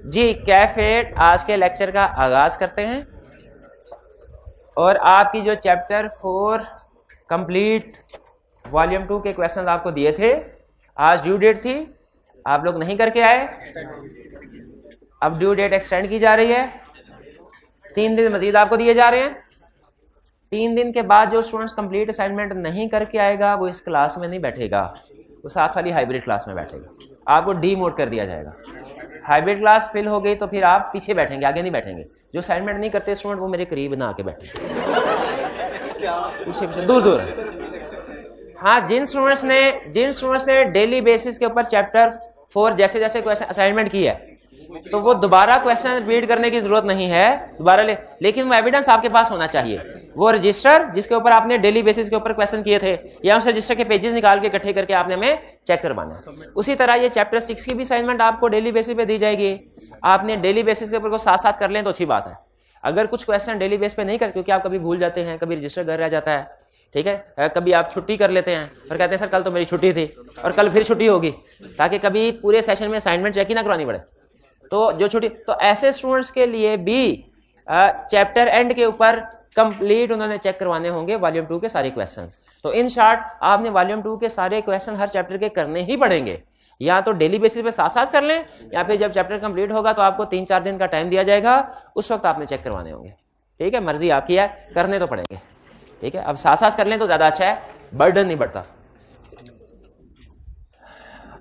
जी कैफेट आज के लेक्चर का आगाज करते हैं और आपकी जो चैप्टर 4 कंप्लीट वॉल्यूम 2 के क्वेश्चन आपको दिए थे, आज ड्यू डेट थी, आप लोग नहीं करके आए। अब ड्यू डेट एक्सटेंड की जा रही है, 3 दिन मजीद आपको दिए जा रहे हैं। 3 दिन के बाद जो स्टूडेंट्स कंप्लीट असाइनमेंट नहीं करके आएगा वो इस क्लास में नहीं बैठेगा, वो साथ वाली हाइब्रिड क्लास में बैठेगा। आपको डी मोड कर दिया जाएगा। हाइब्रिड क्लास फिल हो गई तो फिर आप पीछे बैठेंगे, आगे नहीं बैठेंगे। जो असाइनमेंट नहीं करते स्टूडेंट वो मेरे करीब ना आके बैठे, पीछे पीछे दूर दूर। हाँ, जिन स्टूडेंट्स ने डेली बेसिस के ऊपर चैप्टर 4 जैसे जैसे क्वेश्चन असाइनमेंट की है तो वो दोबारा क्वेश्चन रीड करने की जरूरत नहीं है दोबारा लेकिन वो एविडेंस आपके पास होना चाहिए। वो रजिस्टर जिसके ऊपर आपने डेली बेसिस के ऊपर क्वेश्चन किए थे या उस रजिस्टर के पेजेस निकाल के इकट्ठे करके आपने हमें चेक करवाना है। उसी तरह ये चैप्टर 6 की भी असाइनमेंट आपको डेली बेसिस पे दी जाएगी। आपने डेली बेसिस के ऊपर को साथ साथ कर लें तो अच्छी बात है। अगर कुछ क्वेश्चन डेली बेस पे नहीं कर, क्योंकि आप कभी भूल जाते हैं, कभी रजिस्टर घर रह जाता है, ठीक है, कभी आप छुट्टी कर लेते हैं और कहते हैं सर कल तो मेरी छुट्टी थी और कल फिर छुट्टी होगी, ताकि कभी पूरे सेशन में असाइनमेंट चेक ही ना करवानी पड़े। तो जो छुट्टी, तो ऐसे स्टूडेंट्स के लिए भी चैप्टर एंड के ऊपर कंप्लीट उन्होंने चेक करवाने होंगे वॉल्यूम 2 के सारे क्वेश्चंस। तो इन शॉर्ट आपने वॉल्यूम 2 के सारे क्वेश्चन हर चैप्टर के करने ही पड़ेंगे। या तो डेली बेसिस पे साथ साथ कर लें या फिर जब चैप्टर कंप्लीट होगा तो आपको 3-4 दिन का टाइम दिया जाएगा, उस वक्त आपने चेक करवाने होंगे। ठीक है, मर्जी आपकी है, करने तो पड़ेंगे। ठीक है, अब साथ साथ कर लें तो ज्यादा अच्छा है, बर्डन नहीं बढ़ता।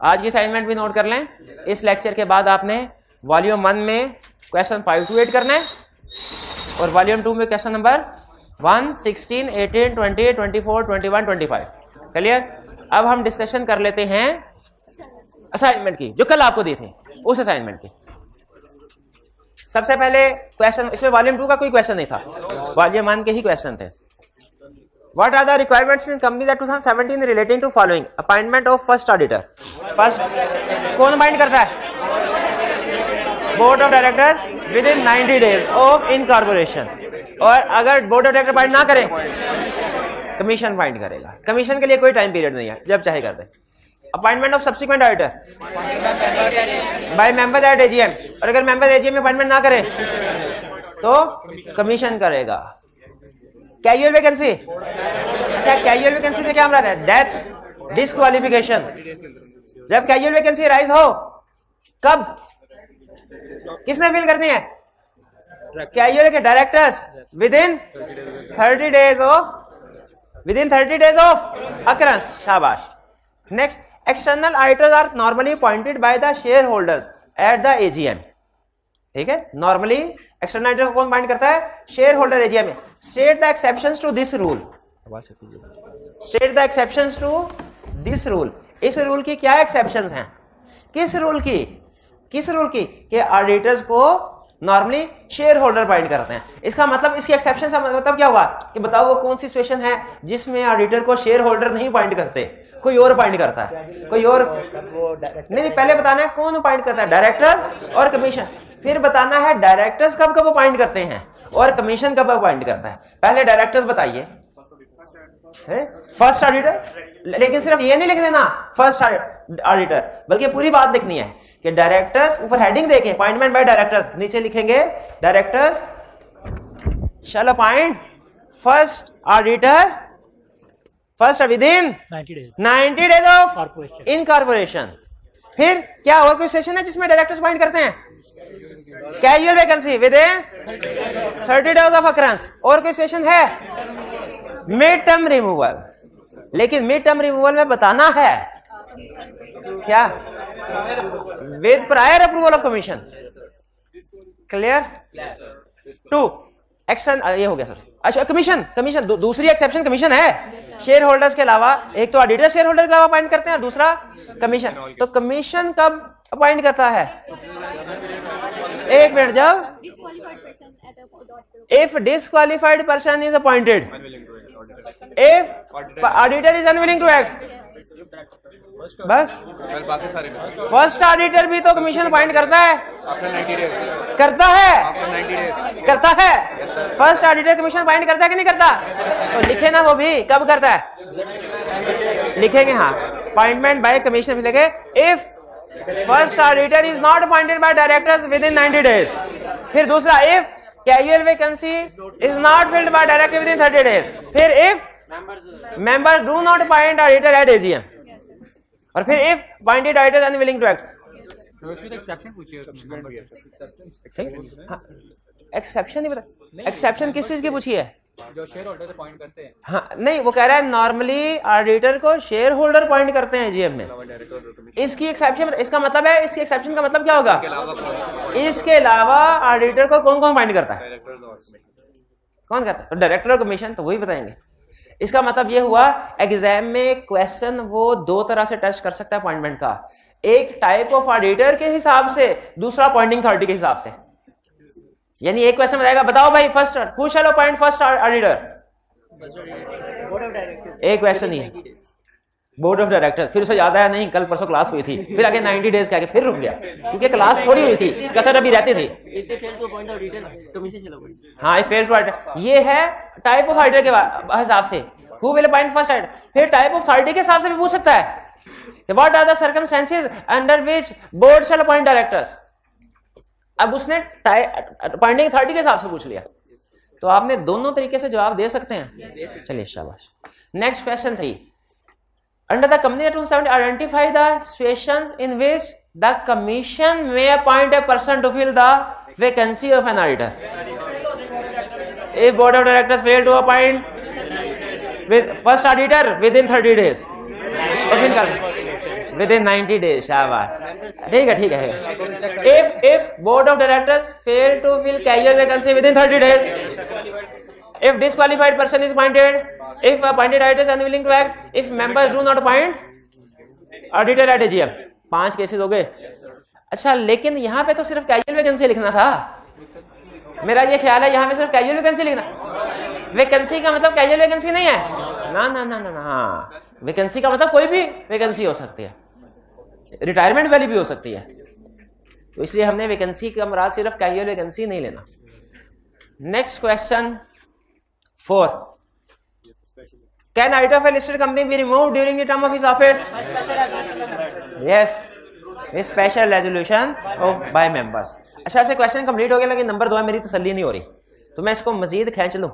आज की असाइनमेंट भी नोट कर लें। इस लेक्चर के बाद आपने वॉल्यूम 1 में क्वेश्चन 5 to 8 करना है और वॉल्यूम 2 में क्वेश्चन नंबर 1, 16, 18, 20, 24, 21, 25। क्लियर? अब हम डिस्कशन कर लेते हैं असाइनमेंट की, जो कल आपको दी थी, उस असाइनमेंट की। सबसे पहले क्वेश्चन, इसमें वॉल्यूम 2 का कोई क्वेश्चन नहीं था, वॉल्यूम 1 के ही क्वेश्चन थे। What are the requirements in company that 2017 relating to following? Appointment of first auditor. First, कौन अपॉइंट करता है? Board of directors within 90 days of incorporation. और अगर बोर्ड ऑफ डायरेक्टर अपॉइंट ना करे, कमीशन अपॉइंट करेगा। Commission के लिए कोई टाइम पीरियड नहीं है, जब चाहे कर दे। Appointment of subsequent auditor by members at AGM, और अगर मेंबर्स एजीएम में अपॉइंटमेंट ना करे तो कमीशन करेगा। कैजुअल वैकेंसी, अच्छा कैजुअल वैकेंसी से क्या मतलब है? Death, disqualification. जब कैजुअल वैकेंसी राइज हो, कब, किसने फिल करनी है? कैजुअल के directors within 30 days of occurrence. शाबाश। Next, external auditors are normally appointed by the shareholders at the AGM. ठीक है, नॉर्मली एक्सटर्नल ऑडिटर को कौन अपॉइंट करता है? शेयर होल्डर एजीएम में। State the exceptions to this rule. State the exceptions to this rule. इस rule की क्या एक्सेप्शंस हैं? किस रूल की कि ऑडिटर्स को नॉर्मली शेयर होल्डर अपॉइंट करते हैं। इसका मतलब, इसकी एक्सेप्शन का मतलब क्या हुआ कि बताओ वो कौन सी सिचुएशन है जिसमें ऑडिटर को शेयर होल्डर नहीं अपॉइंट करते, कोई और अपॉइंट करता है, कोई और नहीं, पहले बताना है कौन अपॉइंट करता है, डायरेक्टर और कमीशन। फिर बताना है डायरेक्टर्स कब कब अपॉइंट करते हैं और कमीशन कब अपॉइंट करता है। पहले डायरेक्टर्स बताइए, फर्स्ट ऑडिटर, लेकिन सिर्फ ये नहीं लिख देना फर्स्ट ऑडिटर, बल्कि पूरी बात लिखनी है कि डायरेक्टर्स, ऊपर हेडिंग देके अपॉइंटमेंट बाय डायरेक्टर्स, नीचे लिखेंगे directors shall appoint first auditor first within 90 days of incorporation. फिर क्या और कोई सेशन है जिसमें डायरेक्टर्स अपॉइंट करते हैं? Casual vacancy with in 30 days of occurrence. और कोई सेशन है? Mid term removal. लेकिन मिड टर्म रिमूवल में बताना है क्या? With prior approval of commission. Clear? 2 action, ये हो गया सर। अच्छा, कमीशन, दूसरी एक्सेप्शन कमीशन है। शेयर होल्डर्स के अलावा एक तो ऑडिटर शेयर होल्डर के अलावा अपॉइंट करते हैं और दूसरा कमीशन। तो कमीशन कब अपॉइंट करता है? एक मिनट, जब if disqualified person is appointed, if auditor is unwilling to act, बस। फर्स्ट ऑडिटर भी तो कमीशन अपॉइंट करता है, करता है। फर्स्ट ऑडिटर कमीशन अपॉइंट करता है कि नहीं करता? तो लिखे ना वो भी कब करता है, लिखेंगे। हाँ, अपॉइंटमेंट बाय कमीशन लिखे, if first auditor is not appointed by directors within 90 days. फिर दूसरा, if casual vacancy is not filled by director with in 30 days. फिर if members do not appoint auditor at AGM, और फिर if appointed auditor is unwilling to act। Exception नहीं पता, exception किस चीज की पूछी है? जो शेयर होल्डर अपॉइंट करते हैं। हाँ नहीं, वो कह रहा है नॉर्मली ऑडिटर को शेयर होल्डर अपॉइंट करते हैं एजीएम में। इसकी एक्सेप्शन, इसका मतलब है, इसकी एक्सेप्शन का मतलब क्या होगा? इसके अलावा ऑडिटर को कौन कौन अपॉइंट करता है? कौन करता है? तो डायरेक्टर और कमीशन, तो वही बताएंगे। इसका मतलब ये हुआ एग्जाम में क्वेश्चन वो दो तरह से टेस्ट कर सकता है अपॉइंटमेंट का, एक टाइप ऑफ ऑडिटर के हिसाब से, दूसरा अपॉइंटिंग अथॉरिटी के हिसाब से। यानी एक क्वेश्चन बताएगा, बताओ भाई first who shall appoint first auditor, एक क्वेश्चन ही बोर्ड ऑफ डायरेक्टर्स। फिर उसे याद आया नहीं कल परसों क्लास हुई थी, फिर आगे 90 डेज के आगे फिर रुक गया क्योंकि क्लास थोड़ी हुई थी, कसर अभी रहती थी। हाँ, आई फेल टू ऑडिटर, ये है टाइप ऑफ ऑडिटर के हिसाब से, who will appoint first auditor. फिर टाइप ऑफ अथॉरिटी के हिसाब से भी पूछ सकता है, what are the circumstances under which board shall appoint directors. अब उसने अपॉइंटिंग अथॉरिटी के हिसाब से पूछ लिया, तो आपने दोनों तरीके से जवाब दे सकते हैं। चलिए शाबाश। Next question 3, under the Company Act 270 identify the situations in which the commission may appoint a person to fill the vacancy of an auditor. If board of directors fail to appoint with first auditor within 30 days, within 90 days, शाबाश, ठीक है। if board of directors fail to fill casual vacancy within 30 days, if disqualified person is appointed, if appointed auditor is unwilling to act, if members do not appoint auditor at AGM, 5 cases हो गए। अच्छा, लेकिन यहाँ पे तो सिर्फ casual vacancy लिखना था, मेरा ये ख्याल है यहाँ पे सिर्फ कैजुअल वैकेंसी लिखना। वैकेंसी का मतलब कैजुअल वैकेंसी नहीं है, ना ना ना ना ना। हाँ, वैकेंसी का मतलब कोई भी वैकेंसी हो सकती है, रिटायरमेंट वाली भी हो सकती है, तो इसलिए हमने वैकेंसी का मुराद सिर्फ कैजुअल वैकेंसी नहीं लेना। Next question 4, can auditor of a listed company be removed during the term of his office? Yes, with special resolution of by members। अच्छा, ऐसे क्वेश्चन कंप्लीट हो गया, लेकिन नंबर 2 है, मेरी तसल्ली नहीं हो रही, तो मैं इसको मजीद खींच लूं।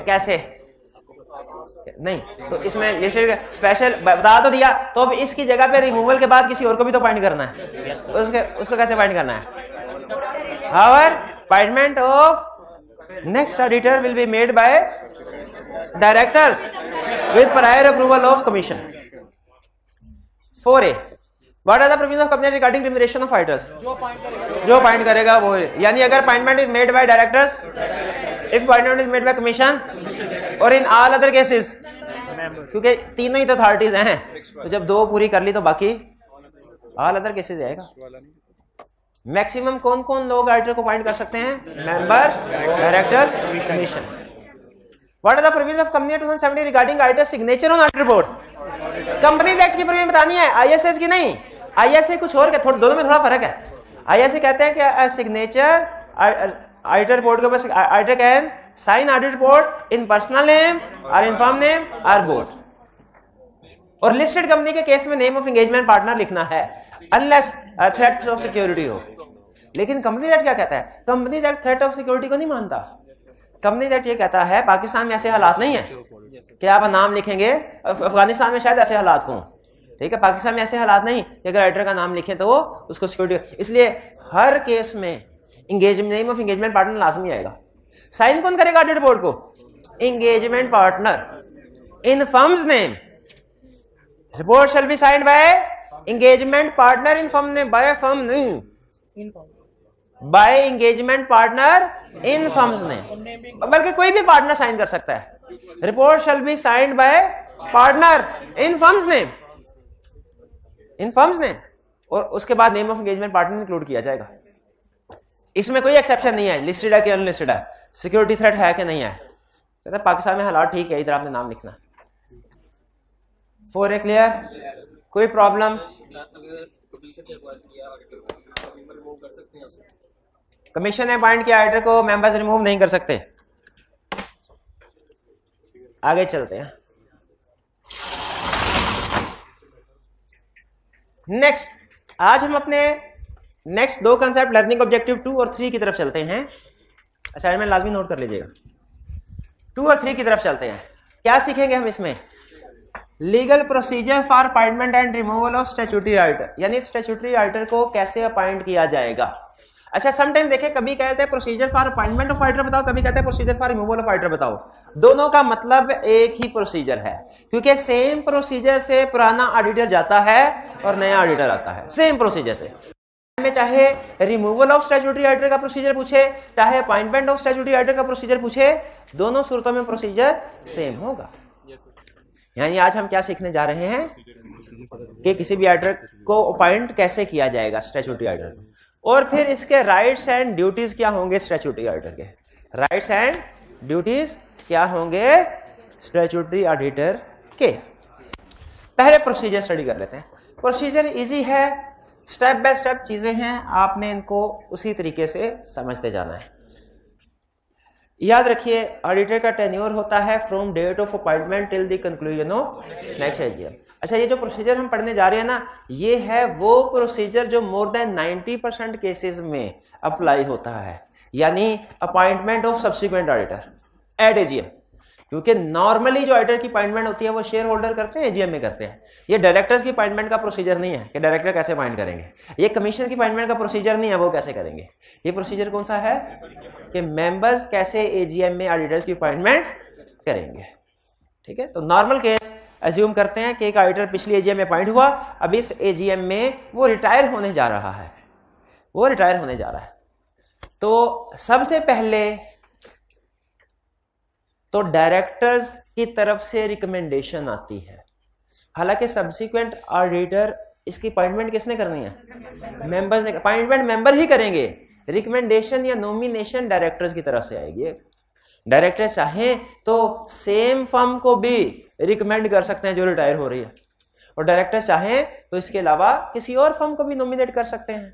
कैसे? नहीं, तो इसमें लिस्टेड स्पेशल बता तो दिया, तो अब इसकी जगह पे रिमूवल के बाद किसी और को भी तो अपॉइंट करना है, उसको कैसे अपॉइंट करना है? However, appointment of next auditor will be made by directors with prior approval of commission। 4A, what are the provisions of company regarding remuneration of auditors? जो अपॉइंट करेगा वो, यानी अगर appointment is made by directors, if appointment is made by commission, और in all other cases, क्योंकि तीनों ही तो authorities हैं, तो जब 2 पूरी कर ली तो बाकी ऑल अदर केसेस आएगा। मैक्सिमम कौन कौन लोग ऑडिटर को अपॉइंट कर सकते हैं? Member, directors, commission. What are the provisions of company 270 regarding auditor signature on auditor report? Companies act की प्रोविजन बतानी है, आईएसएस की नहीं। आईएसए कुछ और, दोनों में थोड़ा फर्क है। आईएसए कहते हैं कि सिग्नेचर ऑडिटर रिपोर्ट के ऊपर auditor can sign audit report in personal name और इन फर्म नेम और बोथ। और लिस्टेड कंपनी के केस में नेम ऑफ एंगेजमेंट पार्टनर लिखना है अनलेस थ्रेट ऑफ सिक्योरिटी हो। लेकिन कंपनीज एक्ट क्या कहता है? Companies act threat of security को नहीं मानता। कंपनीज एक्ट ये कहता है पाकिस्तान में ऐसे हालात नहीं है कि आप नाम लिखेंगे, अफगानिस्तान में शायद ऐसे हालात हों, ठीक है, पाकिस्तान में ऐसे हालात नहीं कि अगर ऑडिटर का नाम लिखे तो वो उसको सिक्योरिटी। इसलिए हर केस में engagement, name of engagement partner लाजमी आएगा। साइन कौन करेगा ऑडिट रिपोर्ट को? Engagement partner in firm's name. Report shall be signed by engagement partner in firm name, by firm name, by engagement partner in firm's name, बल्कि कोई भी partner sign कर सकता है। Report shall be signed by partner in firm's name, in firm's name, और उसके बाद name of engagement partner include किया जाएगा। इसमें कोई एक्सेप्शन नहीं है, लिस्टेड है कि अनलिस्टेड है, सिक्योरिटी थ्रेट है कि नहीं है। कहते पाकिस्तान में हालात ठीक है, इधर आपने नाम लिखना। 4A clear? कोई प्रॉब्लम? कमीशन ने अपॉइंट किया ऑडिटर को, मेंबर्स रिमूव नहीं कर सकते। आगे चलते हैं। नेक्स्ट, आज हम अपने नेक्स्ट दो कंसेप्ट लर्निंग ऑब्जेक्टिव 2 और 3 की तरफ चलते हैं। असाइनमेंट लाजमी नोट कर लीजिएगा। 2 और 3 की तरफ चलते हैं। क्या सीखेंगे हम इसमें? Legal procedure for appointment and removal of statutory writer, यानी स्टैट्यूटरी राइटर को कैसे अपॉइंट किया जाएगा। अच्छा, समटाइम देखें, कभी कहते हैं procedure for appointment of auditor बताओ, कभी कहते हैं procedure for removal of auditor बताओ। दोनों का मतलब एक ही प्रोसीजर है, क्योंकि सेम प्रोसीजर से पुराना ऑडिटर जाता है और नया ऑडिटर आता है, सेम प्रोसीजर से। में चाहे रिमूवल ऑफ स्टैट्यूटरी ऑडिटर का प्रोसीजर पूछे, चाहे अपॉइंटमेंट ऑफ स्टैट्यूटरी ऑडिटर का प्रोसीजर पूछे, दोनों सूरतों में प्रोसीजर सेम होगा। यानी आज हम क्या सीखने जा रहे हैं कि किसी भी ऑडिटर को अपॉइंट कैसे किया जाएगा, स्टैट्यूटरी ऑडिटर, और फिर इसके राइट्स एंड ड्यूटीज क्या होंगे स्टैट्यूटरी ऑडिटर के। राइट्स एंड ड्यूटीज क्या होंगे स्टैट्यूटरी ऑडिटर के। पहले प्रोसीजर स्टडी कर लेते हैं। प्रोसीजर इजी है, स्टेप बाय स्टेप चीजें हैं, आपने इनको उसी तरीके से समझते जाना है। याद रखिए, ऑडिटर का टेन्योर होता है from date of appointment till the conclusion of next AGM. अच्छा, ये जो प्रोसीजर हम पढ़ने जा रहे हैं ना, ये है वो प्रोसीजर जो मोर देन 90% केसेस में अप्लाई होता है, यानी appointment of subsequent auditor eight AGM. क्योंकि नॉर्मली जो ऑडिटर की अपॉइंटमेंट होती है वो शेयर होल्डर करते हैं, एजीएम में करते हैं। ये डायरेक्टर्स की अपॉइंटमेंट का प्रोसीजर नहीं है कि डायरेक्टर कैसे अपॉइंट करेंगे। ये कमीशन की अपॉइंटमेंट का प्रोसीजर नहीं है, वो कैसे करेंगे। ये प्रोसीजर कौन सा है कि मेंबर्स कैसे एजीएम में ऑडिटर्स की अपॉइंटमेंट करेंगे। ठीक है, तो नॉर्मल केस अज्यूम करते हैं कि एक ऑडिटर पिछली एजीएम में अपॉइंट हुआ, अब इस एजीएम में वो रिटायर होने जा रहा है, वो रिटायर होने जा रहा है। तो सबसे पहले तो डायरेक्टर्स की तरफ से रिकमेंडेशन आती है। हालांकि सब्सिक्वेंट ऑडिटर इसकी अपॉइंटमेंट किसने करनी है? मेंबर्स ने। अपॉइंटमेंट मेंबर ही करेंगे, रिकमेंडेशन या नॉमिनेशन डायरेक्टर्स की तरफ से आएगी। डायरेक्टर चाहें तो सेम फर्म को भी रिकमेंड कर सकते हैं जो रिटायर हो रही है, और डायरेक्टर चाहें तो इसके अलावा किसी और फर्म को भी नॉमिनेट कर सकते हैं,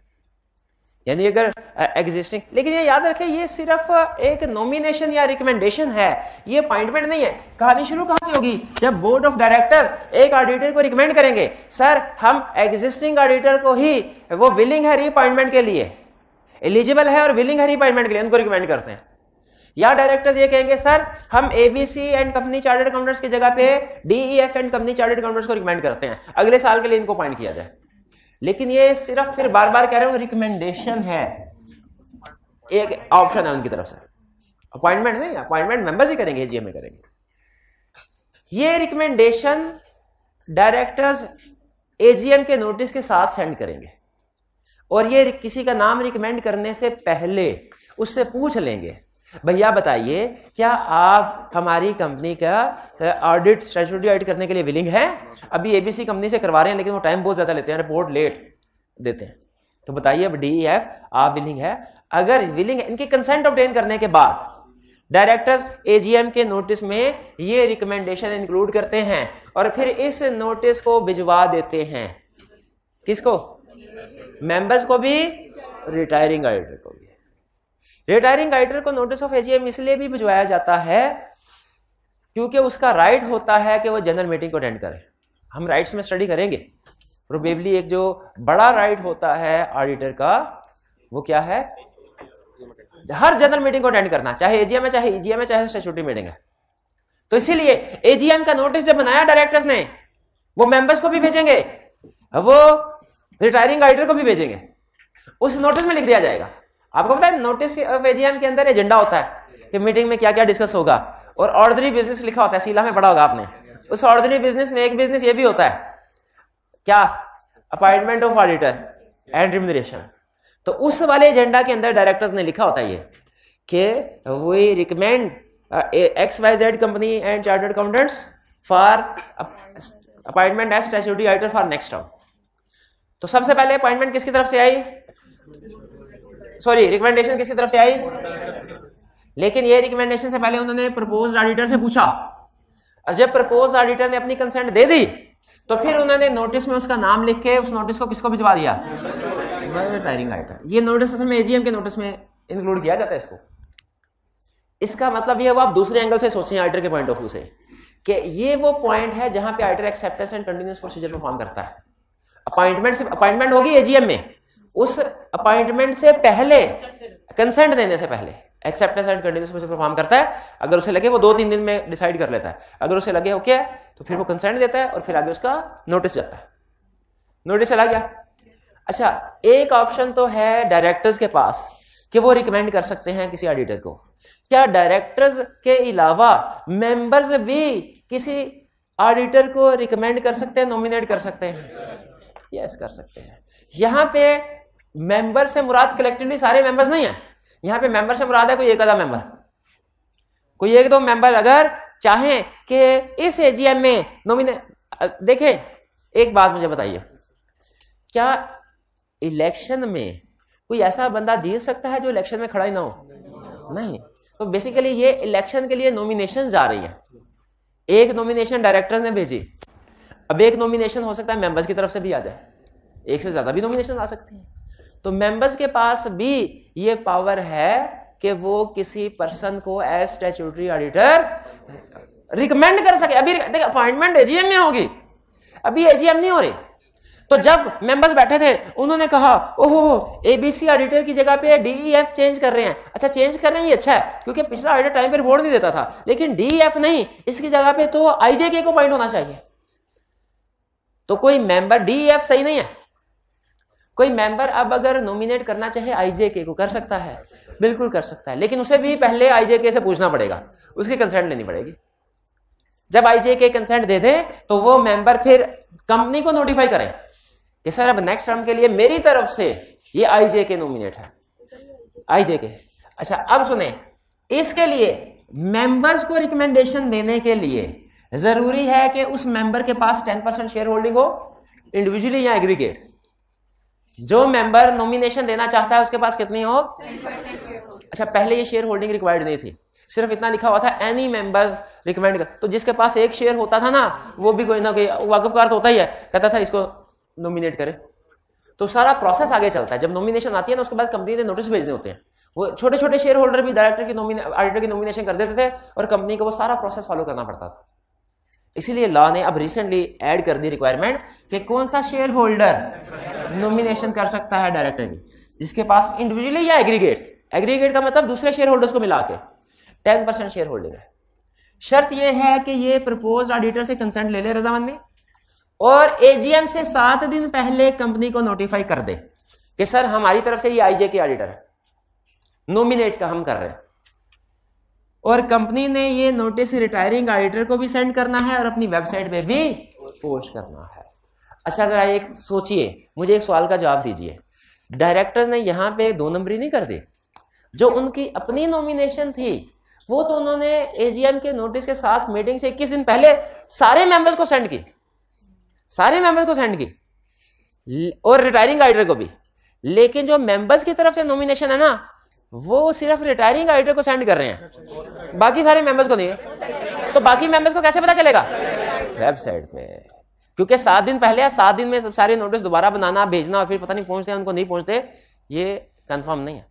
यानी अगर एग्जिस्टिंग। लेकिन ये याद रखें, ये सिर्फ एक नॉमिनेशन या रिकमेंडेशन है, ये अपॉइंटमेंट नहीं है। कहानी शुरू कहां से होगी? जब बोर्ड ऑफ डायरेक्टर्स एक ऑडिटर को रिकमेंड करेंगे, सर हम एग्जिस्टिंग ऑडिटर को ही, वो विलिंग है रीअपॉइंटमेंट के लिए, एलिजिबल है और विलिंग है रीअपॉइंटमेंट के लिए, उनको रिकमेंड करते हैं। या डायरेक्टर्स ये कहेंगे, सर हम ABC and company chartered accountants की जगह पे DEF and company chartered accountants को रिकमेंड करते हैं, अगले साल के लिए इनको अपॉइंट किया जाए। लेकिन ये सिर्फ फिर बार बार कह रहे हो रिकमेंडेशन है, एक ऑप्शन है उनकी तरफ से, अपॉइंटमेंट नहीं। अपॉइंटमेंट मेंबर्स ही करेंगे, एजीएम में करेंगे। ये रिकमेंडेशन डायरेक्टर्स एजीएम के नोटिस के साथ सेंड करेंगे, और ये किसी का नाम रिकमेंड करने से पहले उससे पूछ लेंगे, भैया बताइए क्या आप हमारी कंपनी का ऑडिट स्टैट्यूटरी ऑडिट करने के लिए विलिंग है? अभी एबीसी कंपनी से करवा रहे हैं, लेकिन वो टाइम बहुत ज्यादा लेते हैं, रिपोर्ट लेट देते हैं, तो बताइए अब डीईएफ आप विलिंग है? अगर विलिंग है, इनकी कंसेंट ऑब्टेन करने के बाद डायरेक्टर्स एजीएम के नोटिस में ये रिकमेंडेशन इंक्लूड करते हैं, और फिर इस नोटिस को भिजवा देते हैं। किसको? मेंबर्स को भी, रिटायरिंग ऑडिटर को भी। रिटायरिंग ऑडिटर को नोटिस ऑफ एजीएम इसलिए भी भिजवाया जाता है क्योंकि उसका राइट होता है कि वो जनरल मीटिंग को अटेंड करे। हम राइट्स में स्टडी करेंगे। प्रोबेबली एक जो बड़ा राइट होता है ऑडिटर का, वो क्या है? हर जनरल मीटिंग को अटेंड करना, चाहे एजीएम है, चाहे ईजीएम है, चाहे स्टैट्यूटरी मीटिंग है। तो इसीलिए एजीएम का नोटिस जब बनाया डायरेक्टर्स ने, वो मेंबर्स को भी भेजेंगे, वो रिटायरिंग ऑडिटर को भी भेजेंगे। उस नोटिस में लिख दिया जाएगा। आपको पता है नोटिस ऑफ एजीएम के अंदर एजेंडा होता है कि मीटिंग में क्या क्या डिस्कस होगा, और ऑर्डिनरी बिजनेस लिखा होता है, सीला में पढ़ा होगा आपने। उस ऑर्डिनरी बिजनेस में एक बिजनेस ये भी होता है, क्या? Appointment of auditor and remuneration. तो उस वाले एजेंडा के अंदर डायरेक्टर्स ने लिखा होता है ये कि we recommend XYZ company and chartered accountants for appointment as statutory auditor for next term. तो सबसे पहले अपॉइंटमेंट किसकी तरफ से आई? सॉरी, रिकमेंडेशन किसकी तरफ से आई? लेकिन ये रिकमेंडेशन से पहले उन्होंने प्रपोज्ड ऑडिटर से पूछा, और जब प्रपोज्ड ऑडिटर ने अपनी कंसेंट दे दी, तो फिर उन्होंने नोटिस में उसका नाम लिख के उस नोटिस को किसको भिजवा दिया? Retiring auditor. ये नोटिस असल में एजीएम के नोटिस में इंक्लूड किया जाता है इसको। इसका मतलब ये है, वो आप दूसरे एंगल से सोचें ऑडिटर के पॉइंट ऑफ व्यू से, कि ये वो पॉइंट है जहां पे auditor acceptance and continuous procedure perform करता है। अपॉइंटमेंट होगी एजीएम में, उस अपॉइंटमेंट से पहले, कंसेंट देने से पहले एक्सेप्टेंस एंड कंडीशंस में परफॉर्म करता है। अगर उसे लगे वो 2-3 दिन में डिसाइड कर लेता है, अगर उसे लगे ओके है तो फिर वो कंसेंट देता है और फिर आगे उसका नोटिस जाता है। नोटिस चला गया। अच्छा, एक ऑप्शन तो है डायरेक्टर्स के पास कि वो रिकमेंड कर सकते हैं किसी ऑडिटर को। क्या डायरेक्टर्स के अलावा मेंबर्स भी किसी ऑडिटर को रिकमेंड कर सकते हैं, नॉमिनेट कर सकते हैं? यस, कर सकते हैं। यहां पे मेंबर से मुराद कलेक्टिवली सारे मेंबर्स नहीं है, यहां पे मेंबर से मुराद है कोई एक आधा मेंबर, कोई एक दो मेंबर अगर चाहें कि इस एजीएम में नॉमिनेट। देखें, एक बात मुझे बताइए, क्या इलेक्शन में कोई ऐसा बंदा जीत सकता है जो इलेक्शन में खड़ा ही ना हो? नहीं। तो बेसिकली ये इलेक्शन के लिए नॉमिनेशन जा रही है। एक नॉमिनेशन डायरेक्टर्स ने भेजी, अब एक नॉमिनेशन हो सकता है मेंबर्स की तरफ से भी आ जाए, एक से ज्यादा भी नॉमिनेशन आ सकती हैं। तो मेंबर्स के पास भी ये पावर है कि वो किसी पर्सन को एज स्टैट्यूटरी ऑडिटर रिकमेंड कर सके। अभी देखिए, अपॉइंटमेंट एजीएम में होगी, अभी एजीएम नहीं हो रही। तो जब मेंबर्स बैठे थे उन्होंने कहा ओहो एबीसी ऑडिटर की जगह पे डीईएफ चेंज कर रहे हैं। अच्छा, चेंज कर रहे हैं, ये अच्छा है, क्योंकि पिछला ऑडिटर टाइम पे रिपोर्ट नहीं देता था, लेकिन डीईएफ नहीं, इसकी जगह पे तो आईजेके को पॉइंट होना चाहिए। तो कोई मेंबर, डीईएफ सही नहीं है, कोई मेंबर अब अगर नॉमिनेट करना चाहे आईजेके को कर सकता है, बिल्कुल कर सकता है, लेकिन उसे भी पहले आईजेके से पूछना पड़ेगा, उसकी कंसेंट लेनी पड़ेगी। जब आईजेके कंसेंट दे दे तो वो मेंबर फिर कंपनी को नोटिफाई करे कि सर अब नेक्स्ट टर्म के लिए मेरी तरफ से ये आईजेके नॉमिनेट है, आईजेके। अच्छा, अब सुने, इसके लिए मेंबर्स को रिकमेंडेशन देने के लिए जरूरी है कि उस मेंबर के पास 10% शेयर होल्डिंग हो, इंडिविजुअली या एग्रीगेट। जो मेंबर नॉमिनेशन देना चाहता है उसके पास कितनी हो? 10%। अच्छा, पहले ये शेयर होल्डिंग रिक्वायर्ड नहीं थी, सिर्फ इतना लिखा हुआ था एनी मेंबर्स रिकमेंड कर। तो जिसके पास एक शेयर होता था ना, वो भी कोई ना कोई वाकफकार तो होता ही है, कहता था इसको नॉमिनेट करे। तो सारा प्रोसेस आगे चलता है। जब नॉमिनेशन आती है ना, उसके बाद कंपनी ने नोटिस भेजने होते हैं। वो छोटे छोटे शेयर होल्डर भी डायरेक्टर की ऑडिटर की नॉमिनेशन कर देते थे और कंपनी को वो सारा प्रोसेस फॉलो करना पड़ता था। इसीलिए लॉ ने अब रिसेंटली ऐड कर दी रिक्वायरमेंट कि कौन सा शेयर होल्डर नॉमिनेशन कर सकता है डायरेक्टर की, जिसके पास इंडिविजुअली या एग्रीगेट, एग्रीगेट का मतलब दूसरे शेयर होल्डर्स को मिला के 10% शेयर होल्डिंग है। शर्त यह है कि ये प्रपोज्ड ऑडिटर से कंसेंट ले ले रजामंदी और एजीएम से 7 दिन पहले कंपनी को नोटिफाई कर दे कि सर हमारी तरफ से ये आईजेके ऑडिटर है, नॉमिनेट का हम कर रहे हैं। और कंपनी ने ये नोटिस रिटायरिंग ऑडिटर को भी सेंड करना है और अपनी वेबसाइट पे भी पोस्ट करना है। अच्छा, जरा एक सोचिए, मुझे एक सवाल का जवाब दीजिए, डायरेक्टर्स ने यहां पे 2 नंबरी नहीं कर दी? जो उनकी अपनी नॉमिनेशन थी वो तो उन्होंने एजीएम के नोटिस के साथ मीटिंग से 21 दिन पहले सारे मेंबर्स को सेंड की, सारे मेंबर्स को सेंड की और रिटायरिंग ऑडिटर को भी। लेकिन जो मेंबर्स की तरफ से नॉमिनेशन है ना, वो सिर्फ रिटायरिंग ऑडिटर को सेंड कर रहे हैं, बाकी सारे मेंबर्स को नहीं। तो बाकी मेंबर्स को कैसे पता चलेगा? वेबसाइट पे, क्योंकि 7 दिन पहले या 7 दिन में सब सारे नोटिस दोबारा बनाना, भेजना और फिर पता नहीं पहुंचते हैं उनको नहीं पहुंचते, ये कंफर्म नहीं है।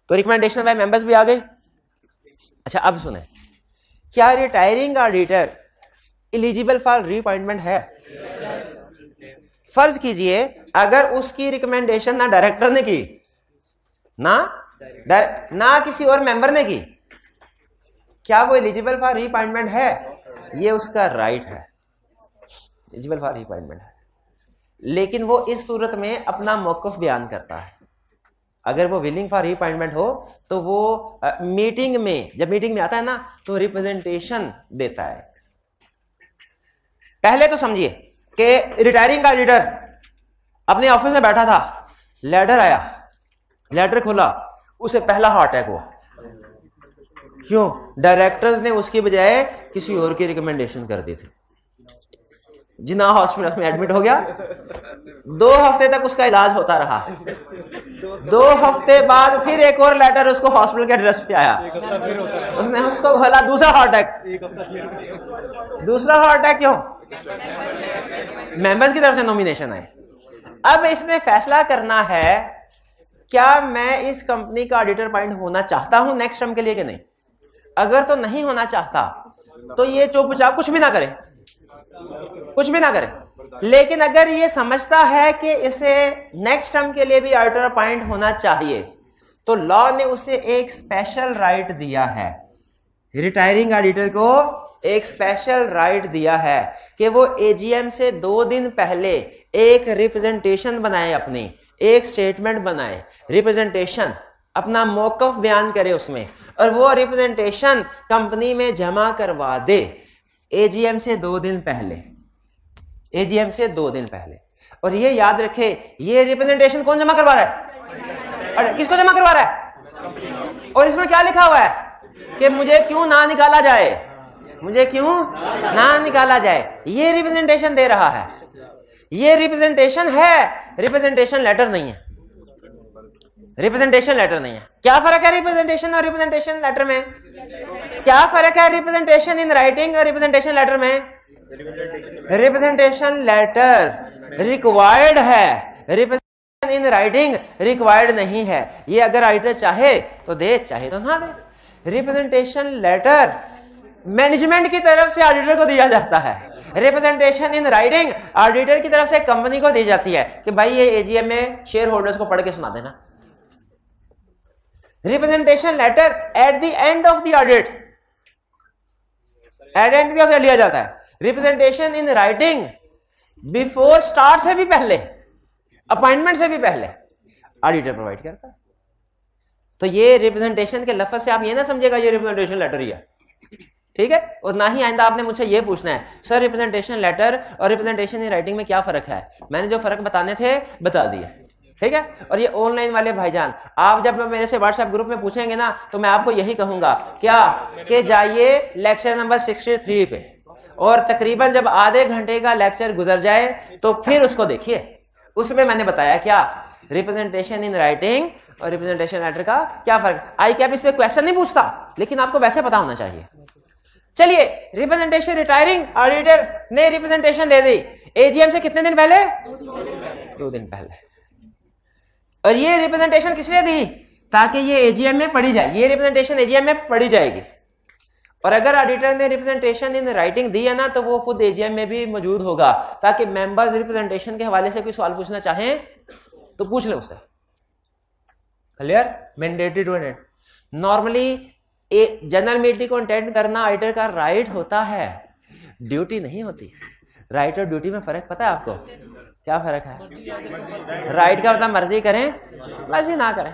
तो रिकमेंडेशन बाय मेंबर्स भी आ गई। अच्छा, अब सुने, क्या retiring auditor eligible for reappointment है? फर्ज कीजिए अगर उसकी रिकमेंडेशन ना डायरेक्टर ने की ना किसी और मेंबर ने की, क्या वो एलिजिबल फॉर रीअपॉइंटमेंट है? ये उसका राइट है, एलिजिबल फॉर रीअपॉइंटमेंट है। लेकिन वो इस सूरत में अपना मौकफ बयान करता है। अगर वो विलिंग फॉर रीअपॉइंटमेंट हो तो वो मीटिंग में, जब मीटिंग में आता है ना, तो रिप्रेजेंटेशन देता है। पहले तो समझिए कि रिटायरिंग ऑडिटर अपने ऑफिस में बैठा था, लेटर आया, लेटर खोला, उसे पहला हार्ट अटैक हुआ। क्यों? डायरेक्टर्स ने उसकी बजाय किसी और की रिकमेंडेशन कर दी थी। जिना हॉस्पिटल में एडमिट हो गया, 2 हफ्ते तक उसका इलाज होता रहा। 2 हफ्ते बाद फिर एक और लेटर उसको हॉस्पिटल के एड्रेस पे आया, उसने उसको बोला दूसरा हार्ट अटैक। दूसरा हार्ट अटैक क्यों? मेंबर्स की तरफ से नॉमिनेशन आए। अब इसने फैसला करना है क्या मैं इस कंपनी का ऑडिटर अपॉइंट होना चाहता हूं नेक्स्ट टर्म के लिए कि नहीं। अगर तो नहीं होना चाहता तो ये चुपचाप कुछ भी ना करे, कुछ भी ना करे। लेकिन अगर ये समझता है कि इसे नेक्स्ट टर्म के लिए भी ऑडिटर अपॉइंट होना चाहिए, तो लॉ ने उसे एक स्पेशल राइट दिया है, रिटायरिंग ऑडिटर को एक स्पेशल राइट दिया है कि वो एजीएम से 2 दिन पहले एक रिप्रेजेंटेशन बनाए, अपनी एक स्टेटमेंट बनाए, रिप्रेजेंटेशन अपना मौकफ बयान करे उसमें, और वो रिप्रेजेंटेशन कंपनी में जमा करवा दे एजीएम से 2 दिन पहले, एजीएम से 2 दिन पहले। और ये याद रखे, ये रिप्रेजेंटेशन कौन जमा करवा रहा है और किसको जमा करवा रहा है, और इसमें क्या लिखा हुआ है कि मुझे क्यों ना निकाला जाए, मुझे क्यों ना निकाला जाए, ये रिप्रेजेंटेशन दे रहा है। ये रिप्रेजेंटेशन है, रिप्रेजेंटेशन लेटर नहीं है, रिप्रेजेंटेशन लेटर नहीं है। क्या फर्क है रिप्रेजेंटेशन और रिप्रेजेंटेशन लेटर में? क्या फर्क है रिप्रेजेंटेशन इन राइटिंग और रिप्रेजेंटेशन लेटर में? रिप्रेजेंटेशन लेटर रिक्वायर्ड है, रिप्रेजेंटेशन इन राइटिंग रिक्वायर्ड नहीं है। ये अगर ऑडिटर चाहे तो दे, चाहे तो ना दे। रिप्रेजेंटेशन लेटर मैनेजमेंट की तरफ से ऑडिटर को दिया जाता है, रिप्रेजेंटेशन इन राइटिंग ऑडिटर की तरफ से कंपनी को दी जाती है कि भाई ये एजीएम में शेयर होल्डर्स को पढ़ के सुना देना। Representation letter at the end of the audit, at end of लिया जाता है। Representation in writing before start से भी पहले, अपॉइंटमेंट से भी पहले ऑडिटर प्रोवाइड करता है। तो ये रिप्रेजेंटेशन के लफ्ज से आप ये ना समझेगा ये रिप्रेजेंटेशन लेटर ही है, ठीक है। और ना ही आइंदा आपने मुझसे ये पूछना है सर रिप्रेजेंटेशन लेटर और रिप्रेजेंटेशन इन राइटिंग में क्या फर्क है। मैंने जो फर्क बताने थे बता दिए, ठीक है। और ये ऑनलाइन वाले भाईजान, आप जब मेरे से व्हाट्सएप ग्रुप में पूछेंगे ना तो मैं आपको यही कहूंगा क्या कि जाइए लेक्चर नंबर 63 पे, और तकरीबन जब आधे घंटे का लेक्चर गुजर जाए तो फिर उसको देखिए। उसमें मैंने बताया क्या रिप्रेजेंटेशन इन राइटिंग और रिप्रेजेंटेशन लेटर का क्या फर्क। आई कैप इस पे क्वेश्चन नहीं पूछता, लेकिन आपको वैसे पता होना चाहिए। चलिए, रिप्रेजेंटेशन रिटायरिंग ऑडिटर ने रिप्रेजेंटेशन दे दी एजीएम से कितने दिन पहले? 2 दिन पहले। और ये रिप्रेजेंटेशन किसने दी? ताकि ये एजीएम में पढ़ी जाए, ये रिप्रेजेंटेशन एजीएम में पढ़ी जाएगी। और अगर ऑडिटर ने रिप्रेजेंटेशन इन राइटिंग दी है ना तो वो खुद एजीएम में भी मौजूद होगा, ताकि मेंबर्स रिप्रेजेंटेशन के हवाले से कोई सवाल पूछना चाहें तो पूछ ले उससे। Clear? Mandatory to attend. Normally general meeting को अटेंड करना ऑडिटर का राइट होता है, ड्यूटी नहीं होती। राइट और ड्यूटी में फर्क पता है आपको? क्या फर्क है? राइट का मतलब मर्जी करें, मर्जी ना करें।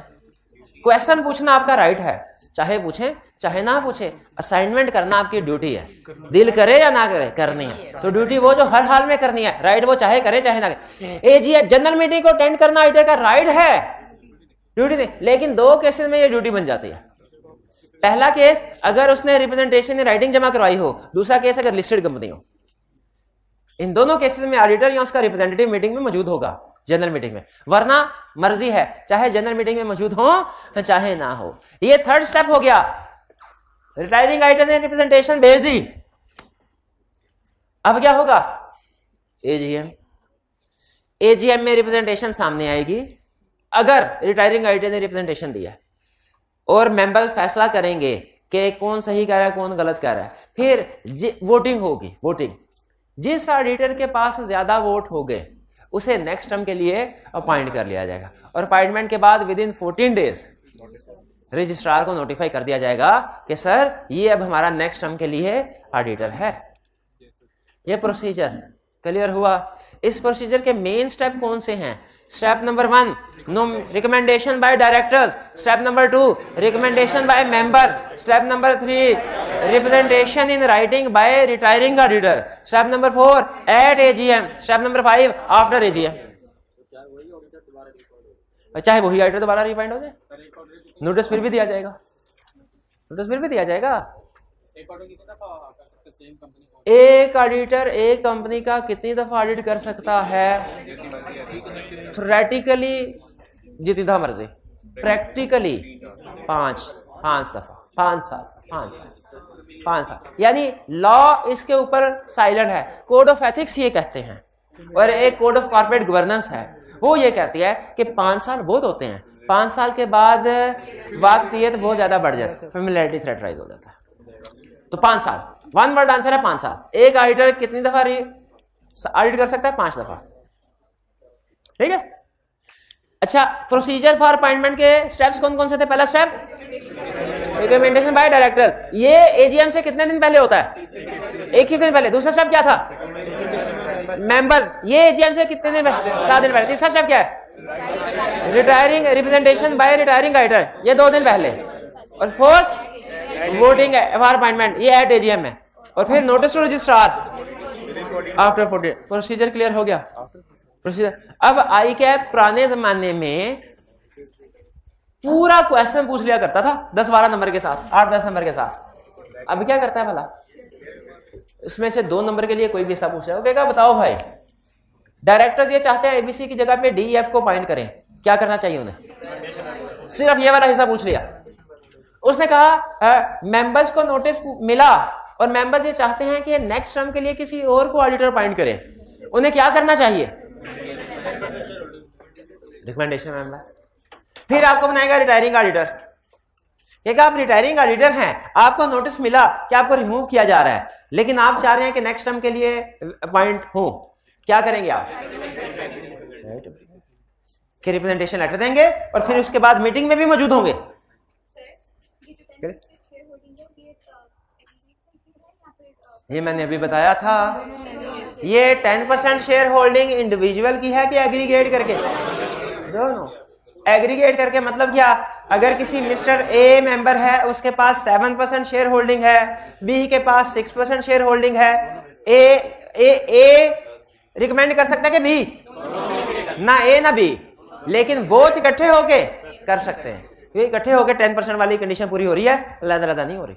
क्वेश्चन पूछना आपका राइट है, चाहे पूछें चाहे ना पूछे। असाइनमेंट करना आपकी ड्यूटी है, दिल करे या ना करे करनी है। तो ड्यूटी वो जो हर हाल में करनी है, राइट वो चाहे करे चाहे ना करे। एजीएम जनरल मीटिंग को अटेंड करना ऑडिटर का राइट है, ड्यूटी नहीं। लेकिन 2 केसेस में ये ड्यूटी बन जाती है। पहला केस अगर उसने रिप्रेजेंटेशन इन राइटिंग जमा करवाई हो, दूसरा केस अगर लिस्टेड कंपनी हो। इन दोनों केसेस में ऑडिटर या उसका रिप्रेजेंटेटिव मीटिंग में मौजूद होगा, जनरल मीटिंग में। वरना मर्जी है, चाहे जनरल मीटिंग में मौजूद हो चाहे ना हो। ये थर्ड स्टेप हो गया। रिटायरिंग ऑडिटर ने रिप्रेजेंटेशन भेज दी, अब क्या होगा? एजीएम, एजीएम में रिप्रेजेंटेशन सामने आएगी। अगर रिटायरिंग ऑडिटर ने रिप्रेजेंटेशन दिया और मेंबर फैसला करेंगे कि कौन सही कह रहा है कौन गलत कह रहा है, फिर वोटिंग होगी। वोटिंग, जिस ऑडिटर के पास ज्यादा वोट हो गए उसे नेक्स्ट टर्म के लिए अपॉइंट कर लिया जाएगा। और अपॉइंटमेंट के बाद विद इन 14 डेज रजिस्ट्रार को नोटिफाई कर दिया जाएगा कि सर ये अब हमारा नेक्स्ट टर्म के लिए ऑडिटर है। ये प्रोसीजर क्लियर हुआ? इस प्रोसीजर के मेन स्टेप कौन से हैं? Step number 1 no recommendation by directors, step number 2 recommendation by member, step number 3 representation in writing by retiring auditor, step number 4 at AGM, step number 5 after AGM. चाहे वही auditor दोबारा refined हो जाए, notice फिर भी दिया जाएगा, नोटिस फिर भी दिया जाएगा। एक ऑडिटर एक कंपनी का कितनी दफा ऑडिट कर सकता है? थ्योरेटिकली जितनी दफा मर्जी, प्रैक्टिकली 5 दफा, 5 साल। यानी लॉ इसके ऊपर साइलेंट है। कोड ऑफ एथिक्स ये कहते हैं, और एक कोड ऑफ कॉर्पोरेट गवर्नेंस है, वो ये कहती है कि 5 साल बहुत होते हैं। 5 साल के बाद वाकफियत बहुत ज्यादा बढ़ जाती है, फेमिलियरिटी थ्रेट राइज हो जाता है। तो 5 साल, 1 वर्ड आंसर है 5 साल। एक ऑडिटर कितनी दफा ऑडिट कर सकता है 5 दफा, ठीक है। अच्छा, प्रोसीजर फॉर अपॉइंटमेंट के स्टेप्स कौन कौन से थे? पहला स्टेप रिकमेंडेशन बाय डायरेक्टर्स, ये एजीएम से कितने दिन पहले होता है? 21 दिन पहले। दूसरा स्टेप क्या था? मेंबर्स, ये एजीएम से कितने दिन पहले? 7 दिन पहले। तीसरा स्टेप क्या है? Retiring representation by retiring writer, ये 2 दिन पहले। और फोर्थ वोटिंग फॉर अपॉइंटमेंट, ये एट एजीएम है। और फिर notice to registrar after 40। Procedure clear हो गया? प्रोसीजर। अब आई कैप पुराने जमाने में पूरा क्वेश्चन पूछ लिया करता था 10-12 नंबर के साथ, 8-10 नंबर के साथ। अब क्या करता है भला? इसमें से 2 नंबर के लिए कोई भी हिस्सा पूछ रहा है, कहेगा बताओ भाई, डायरेक्टर्स ये चाहते हैं एबीसी की जगह पे DEF को पॉइंट करें, क्या करना चाहिए उन्हें? सिर्फ ये वाला हिस्सा पूछ लिया। उसने कहा मेंबर्स को नोटिस मिला और मेंबर्स ये चाहते हैं कि नेक्स्ट टर्म के लिए किसी और को ऑडिटर अपॉइंट करें, उन्हें क्या करना चाहिए? Recommendation member. फिर आपको बनाएगा रिटायरिंग ऑडिटर, कहेगा आप रिटायरिंग ऑडिटर हैं, आपको नोटिस मिला कि आपको रिमूव किया जा रहा है, लेकिन आप चाह रहे हैं कि नेक्स्ट टर्म के लिए अपॉइंट हो, क्या करेंगे आप? कि रिप्रेजेंटेशन लेटर देंगे और फिर उसके बाद मीटिंग में भी मौजूद होंगे। ये मैंने अभी बताया था, ये 10% शेयर होल्डिंग इंडिविजुअल की है कि एग्रीगेट करके? दोनों। एग्रीगेट करके मतलब क्या? अगर किसी मिस्टर ए मेंबर है, उसके पास 7% शेयर होल्डिंग है, बी के पास 6% शेयर होल्डिंग है, ए रिकमेंड कर सकता है कि बी? ना ए ना बी, लेकिन बोथ इकट्ठे होके कर सकते हैं। ये इकट्ठे होके 10% वाली कंडीशन पूरी हो रही है, अलग-अलग नहीं हो रही।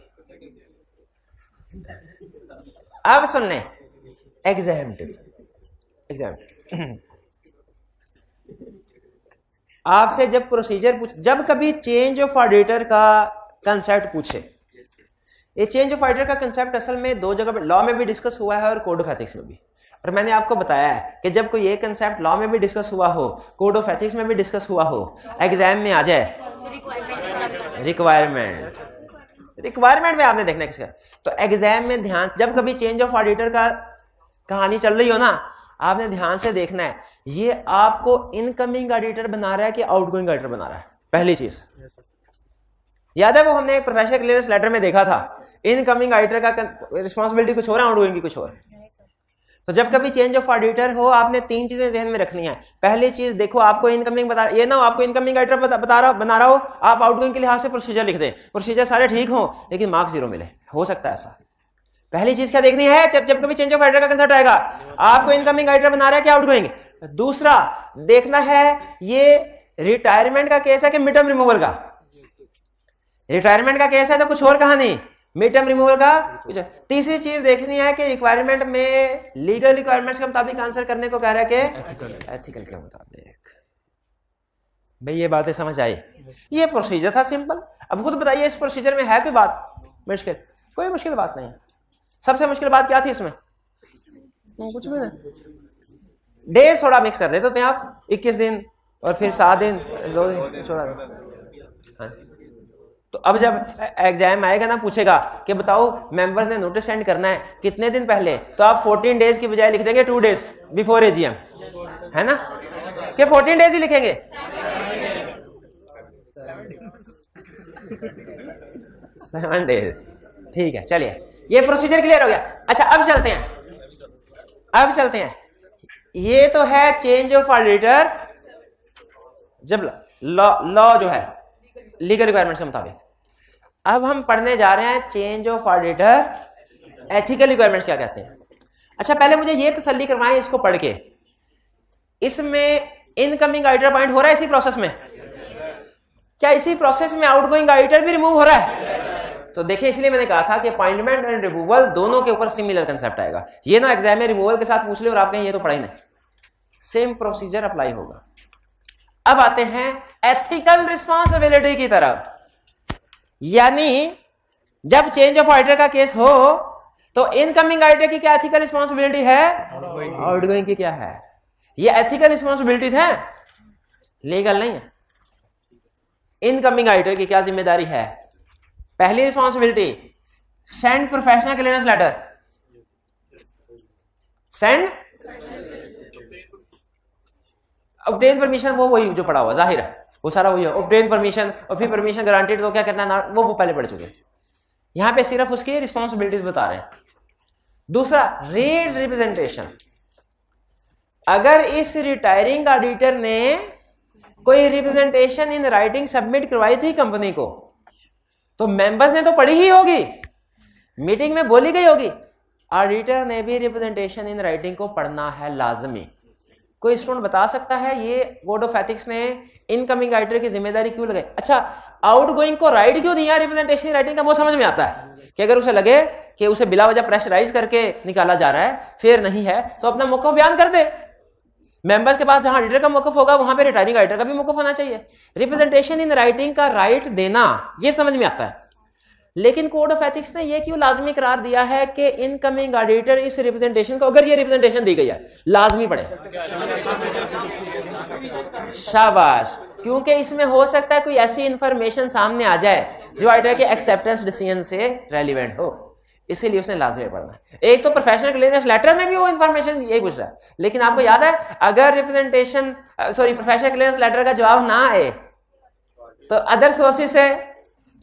अब सुन लें एग्जामिनेटिव। आपसे जब प्रोसीजर जब कभी चेंज ऑफ ऑडिटर का कंसेप्ट पूछे, ये चेंज ऑफ ऑडिटर का कंसेप्ट असल में 2 जगह पे लॉ में भी डिस्कस हुआ है और कोड ऑफ एथिक्स में भी। और मैंने आपको बताया है कि जब कोई ये कंसेप्ट लॉ में भी डिस्कस हुआ हो, कोड ऑफ एथिक्स में भी डिस्कस हुआ हो, एग्जाम में आ जाए रिक्वायरमेंट में आपने देखना है किसका। तो एग्जाम में ध्यान, जब कभी चेंज ऑफ ऑडिटर का कहानी चल रही हो ना, आपने ध्यान से देखना है ये आपको इनकमिंग ऑडिटर बना रहा है कि आउटगोइंग ऑडिटर बना रहा है। पहली चीज याद है, वो हमने एक प्रोफेशनल क्लियरेंस लेटर में देखा था, इनकमिंग ऑडिटर का रिस्पॉन्सिबिलिटी कुछ और है, आउटगोइंग की कुछ और। तो जब कभी चेंज ऑफ ऑडिटर हो, आपने 3 चीजें ध्यान में रखनी है। पहली चीज देखो, आपको इनकमिंग बता, ये ना हो आपको इनकमिंग ऑडिटर बना रहा हो, आप आउटगोइंग के लिहाज से प्रोसीजर लिख दें, प्रोसीजर सारे ठीक हो लेकिन मार्क्स 0 मिले, हो सकता है ऐसा। पहली चीज क्या देखनी है, जब कभी चेंज ऑफ ऑडिटर का कंसेप्ट आएगा, आपको इनकमिंग ऑडिटर बना रहा है क्या आउटगोइंग। दूसरा देखना है ये रिटायरमेंट का केस है कि मिड टर्म रिमूवल का। रिटायरमेंट का केस है तो कुछ और कहानी, मिड टर्म रिमूवल का कुछ। तीसरी चीज देखनी है कि रिक्वायरमेंट में लीगल रिक्वायरमेंट्स के मुताबिक आंसर करने को कह रहा है कि एथिकल के मुताबिक। भाई ये बातें समझ आई? ये प्रोसीजर था सिंपल। अब खुद बताइए इस प्रोसीजर में है कोई बात मुश्किल? कोई मुश्किल बात नहीं है। सबसे मुश्किल बात क्या थी इसमें? कुछ भी नहीं। डेज थोड़ा मिक्स कर देते थे आप, 21 दिन और फिर 7 दिन 2 दिन छोड़ा। तो अब जब एग्जाम आएगा ना, पूछेगा कि बताओ मेंबर्स ने नोटिस सेंड करना है कितने दिन पहले, तो आप 14 डेज की बजाय लिख देंगे 2 डेज बिफोर एजीएम, है ना? कि 14 डेज ही लिखेंगे? 7 डेज। ठीक है, चलिए ये प्रोसीजर क्लियर हो गया। अच्छा अब चलते हैं, ये तो है चेंज ऑफ ऑडिटर, जब लॉ जो है लीगल रिक्वायरमेंट्स के मुताबिक। अब हम पढ़ने जा रहे हैं change of auditor ethical requirements क्या कहते हैं। अच्छा पहले मुझे ये तसल्ली करवाएं इसको पढ़ के, इसमें इनकमिंग ऑडिटर अपॉइंट हो रहा है इसी प्रोसेस में? क्या इसी प्रोसेस में आउटगोइंग ऑडिटर भी रिमूव हो रहा है? तो देखिए, इसलिए मैंने कहा था कि अपॉइंटमेंट एंड रिमूवल दोनों के ऊपर सिमिलर कंसेप्ट आएगा। ये ना एग्जाम में रिमूवल के साथ पूछ ले और आप कहें ये तो पढ़ा ही नहीं, सेम प्रोसीजर अप्लाई होगा। अब आते हैं एथिकल रिस्पॉन्सिबिलिटी की तरफ। यानी जब चेंज ऑफ ऑडिटर का केस हो तो इनकमिंग ऑडिटर की क्या एथिकल रिस्पॉन्सिबिलिटी है, आउटगोइंग की क्या है? ये एथिकल रिस्पॉन्सिबिलिटीज है, लीगल नहीं है। इनकमिंग ऑडिटर की क्या जिम्मेदारी है? पहली responsibility, send professional clearance letter. Send obtain permission वो वही जो पड़ा हुआ जाहिर है, वो सारा वही है, ऑब्टेन परमिशन और फिर परमिशन ग्रांटेड तो क्या करना है वो पहले पढ़ चुके। यहां पे सिर्फ उसकी रिस्पॉन्सिबिलिटीज बता रहे हैं। दूसरा रीड रिप्रेजेंटेशन, अगर इस रिटायरिंग ऑडिटर ने कोई रिप्रेजेंटेशन इन राइटिंग सबमिट करवाई थी कंपनी को, तो मेंबर्स ने तो पढ़ी ही होगी, मीटिंग में बोली गई होगी, ऑडिटर ने भी रिप्रेजेंटेशन इन राइटिंग को पढ़ना है लाजमी। कोई स्टूडेंट बता सकता है ये कोड ऑफ एथिक्स ने इनकमिंग राइटर की जिम्मेदारी क्यों लगाई? अच्छा, आउटगोइंग को राइट क्यों दिया रिप्रेजेंटेशन इन राइटिंग का? वो समझ में आता है कि अगर उसे लगे कि उसे बिला वजह प्रेशराइज करके निकाला जा रहा है, फेयर नहीं है, तो अपना मौक़िफ़ बयान कर दे। मेंबर्स के पास जहां ऑडिटर का मौक़िफ़ होगा वहां पे रिटायरिंग ऑडिटर का भी मौक़िफ़ होना चाहिए। रिप्रेजेंटेशन इन राइटिंग का राइट देना ये समझ में आता है, लेकिन कोड ऑफ एथिक्स ने ये क्यों लाजमी करार दिया है कि इनकमिंग ऑडिटर इस रिप्रेजेंटेशन को, अगर ये रिप्रेजेंटेशन दी गई है, लाजमी पढ़े। शाबाश, क्योंकि इसमें हो सकता है कोई ऐसी इंफॉर्मेशन सामने आ जाए जो ऑडिटर के एक्सेप्टेंस डिसीजन से रेलिवेंट हो, इसीलिए उसने लाजमी पढ़ना है। एक तो प्रोफेशनल क्लियरेंस लेटर में भी वो इंफॉर्मेशन यही पूछ रहा है, लेकिन आपको याद है अगर रिप्रेजेंटेशन प्रोफेशनल क्लियरेंस लेटर का जवाब ना आए तो अदर सोर्सेज से,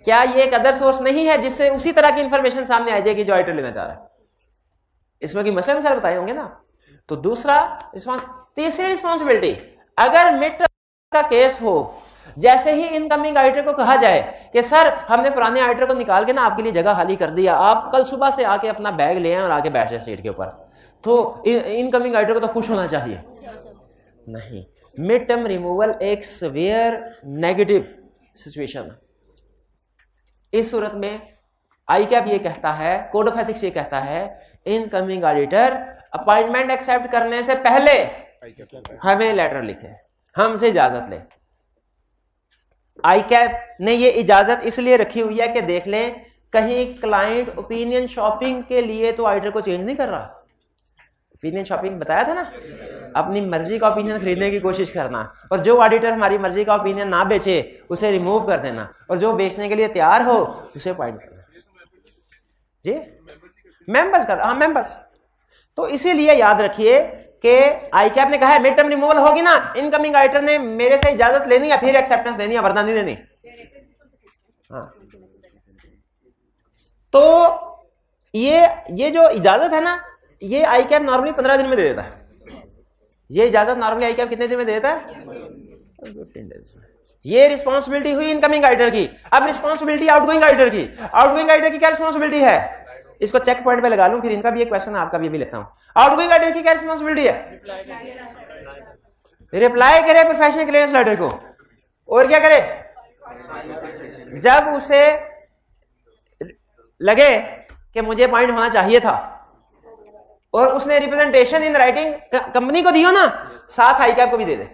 क्या ये एक अदर सोर्स नहीं है जिससे उसी तरह की इंफॉर्मेशन सामने आ जाएगी जो ऑडिटर लेना चाह रहा है? इसमें की मसले मिसाल बताए होंगे ना। तो दूसरा तीसरी रिस्पॉन्सिबिलिटी, अगर मिड का केस हो, जैसे ही इनकमिंग ऑडिटर को कहा जाए कि सर हमने पुराने ऑडिटर को निकाल के ना आपके लिए जगह खाली कर दिया, आप कल सुबह से आके अपना बैग ले आए और आके बैठ जाए सीट के ऊपर, तो इनकमिंग ऑडिटर को तो खुश होना चाहिए। नहीं, मिड टर्म रिमूवल एक सीवियर नेगेटिव सिचुएशन है। इस सूरत में आईकैप ये कहता है, कोड ऑफ एथिक्स ये कहता है, इनकमिंग ऑडिटर अपॉइंटमेंट एक्सेप्ट करने से पहले हमें लेटर लिखे, हमसे इजाजत ले। आईकैप ने ये इजाजत इसलिए रखी हुई है कि देख लें कहीं क्लाइंट ओपिनियन शॉपिंग के लिए तो ऑडिटर को चेंज नहीं कर रहा। ओपिनियन शॉपिंग बताया था ना, अपनी मर्जी का ओपिनियन खरीदने की कोशिश करना, और जो ऑडिटर हमारी मर्जी का ओपिनियन ना बेचे उसे रिमूव कर देना, और जो बेचने के लिए तैयार हो उसे अपॉइंट करना। जी मेंबर्स कर, हाँ मेंबर्स। तो इसीलिए याद रखिए कि आईकैप ने कहा है मिड टर्म रिमूवल होगी ना, इनकमिंग ऑडिटर ने मेरे से इजाजत लेनी या फिर एक्सेप्टेंस देनी या वरना नहीं देनी। हाँ, तो ये जो इजाजत है ना, ये आईकैप नॉर्मली 15 दिन में दे देता है। ये इजाजत नॉर्मली आईकैप कितने दिन में दे देता है? 15 डेज में। ये रिस्पॉन्सिबिलिटी हुई इनकमिंग ऑडिटर की। अब रिस्पॉन्सिबिलिटी आउटगोइंग ऑडिटर की। आउटगोइंग ऑडिटर की क्या रिस्पॉन्सिबिलिटी है? इसको चेक पॉइंट पे लगा लूं, फिर इनका भी एक क्वेश्चन है, आपका भी लेता हूं। आउटगोइंग ऑडिटर की क्या रिस्पॉन्सिबिलिटी है? रिप्लाई करे प्रोफेशनल क्लियरेंस लेटर को, और क्या करे? जब उसे लगे कि मुझे पॉइंट होना चाहिए था और उसने रिप्रेजेंटेशन इन राइटिंग कंपनी को दियो ना, साथ आईकैप को भी दे दे,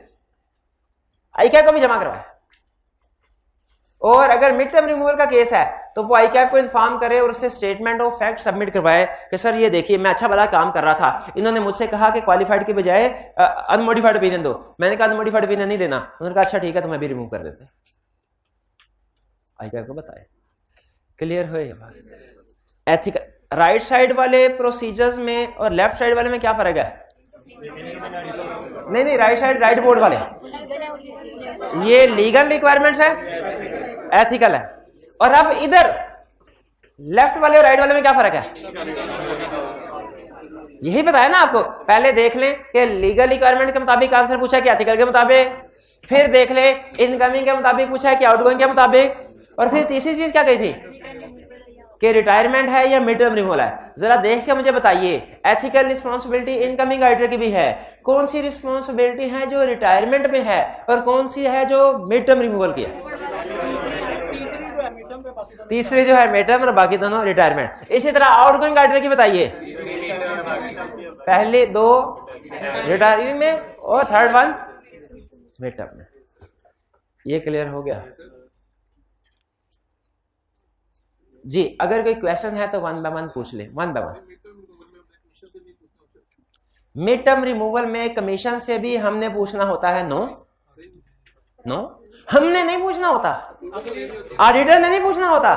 आईकैप को भी जमा करवाए। और अगर मिड टर्म रिमूवल का केस है तो वो आईकैप को इन्फॉर्म करे और उससे स्टेटमेंट ऑफ फैक्ट सबमिट करवाए कि सर ये देखिए मैं अच्छा भला काम कर रहा था, इन्होंने मुझसे कहा कि क्वालिफाइड के बजाय अनमोडिफाइड ओपिनियन दो, मैंने कहा अनमोडिफाइड ओपिनियन नहीं देना, उन्होंने कहा अच्छा ठीक है तुम्हें भी रिमूव कर देते। आईकैप को बताए। क्लियर हो ये बात? एथिकल राइट साइड वाले प्रोसीजर्स में और लेफ्ट साइड वाले में क्या फर्क है? नहीं, राइट साइड राइट बोर्ड वाले ये लीगल रिक्वायरमेंट्स है, एथिकल है। और अब इधर लेफ्ट वाले और राइट वाले में क्या फर्क है? यही बताया ना आपको। पहले देख लें कि लीगल रिक्वायरमेंट के मुताबिक आंसर पूछा कि एथिकल के मुताबिक, फिर देख लें इनकमिंग के मुताबिक पूछा है कि आउटगोइंग के मुताबिक, और फिर तीसरी चीज क्या कही थी कि रिटायरमेंट है या मिड टर्म रिमूवल है। जरा देख के मुझे बताइए, एथिकल रिस्पॉन्सिबिलिटी इनकमिंग ऑडिटर की भी है, कौन सी रिस्पॉन्सिबिलिटी है जो रिटायरमेंट में है और कौन सी है जो मिड टर्म रिमूवल की है? तीसरी जो है मिड टर्म और बाकी दोनों रिटायरमेंट। इसी तरह आउटगोइंग ऑडिटर की बताइए, पहले दो रिटायरिंग में और थर्ड वन मिड टर्म में। ये क्लियर हो गया जी? अगर कोई क्वेश्चन है तो वन बाय वन पूछ ले, one by one. Mid term removal में कमीशन से भी हमने पूछना होता है? नो, हमने नहीं पूछना होता, ऑडिटर ने नहीं पूछना होता,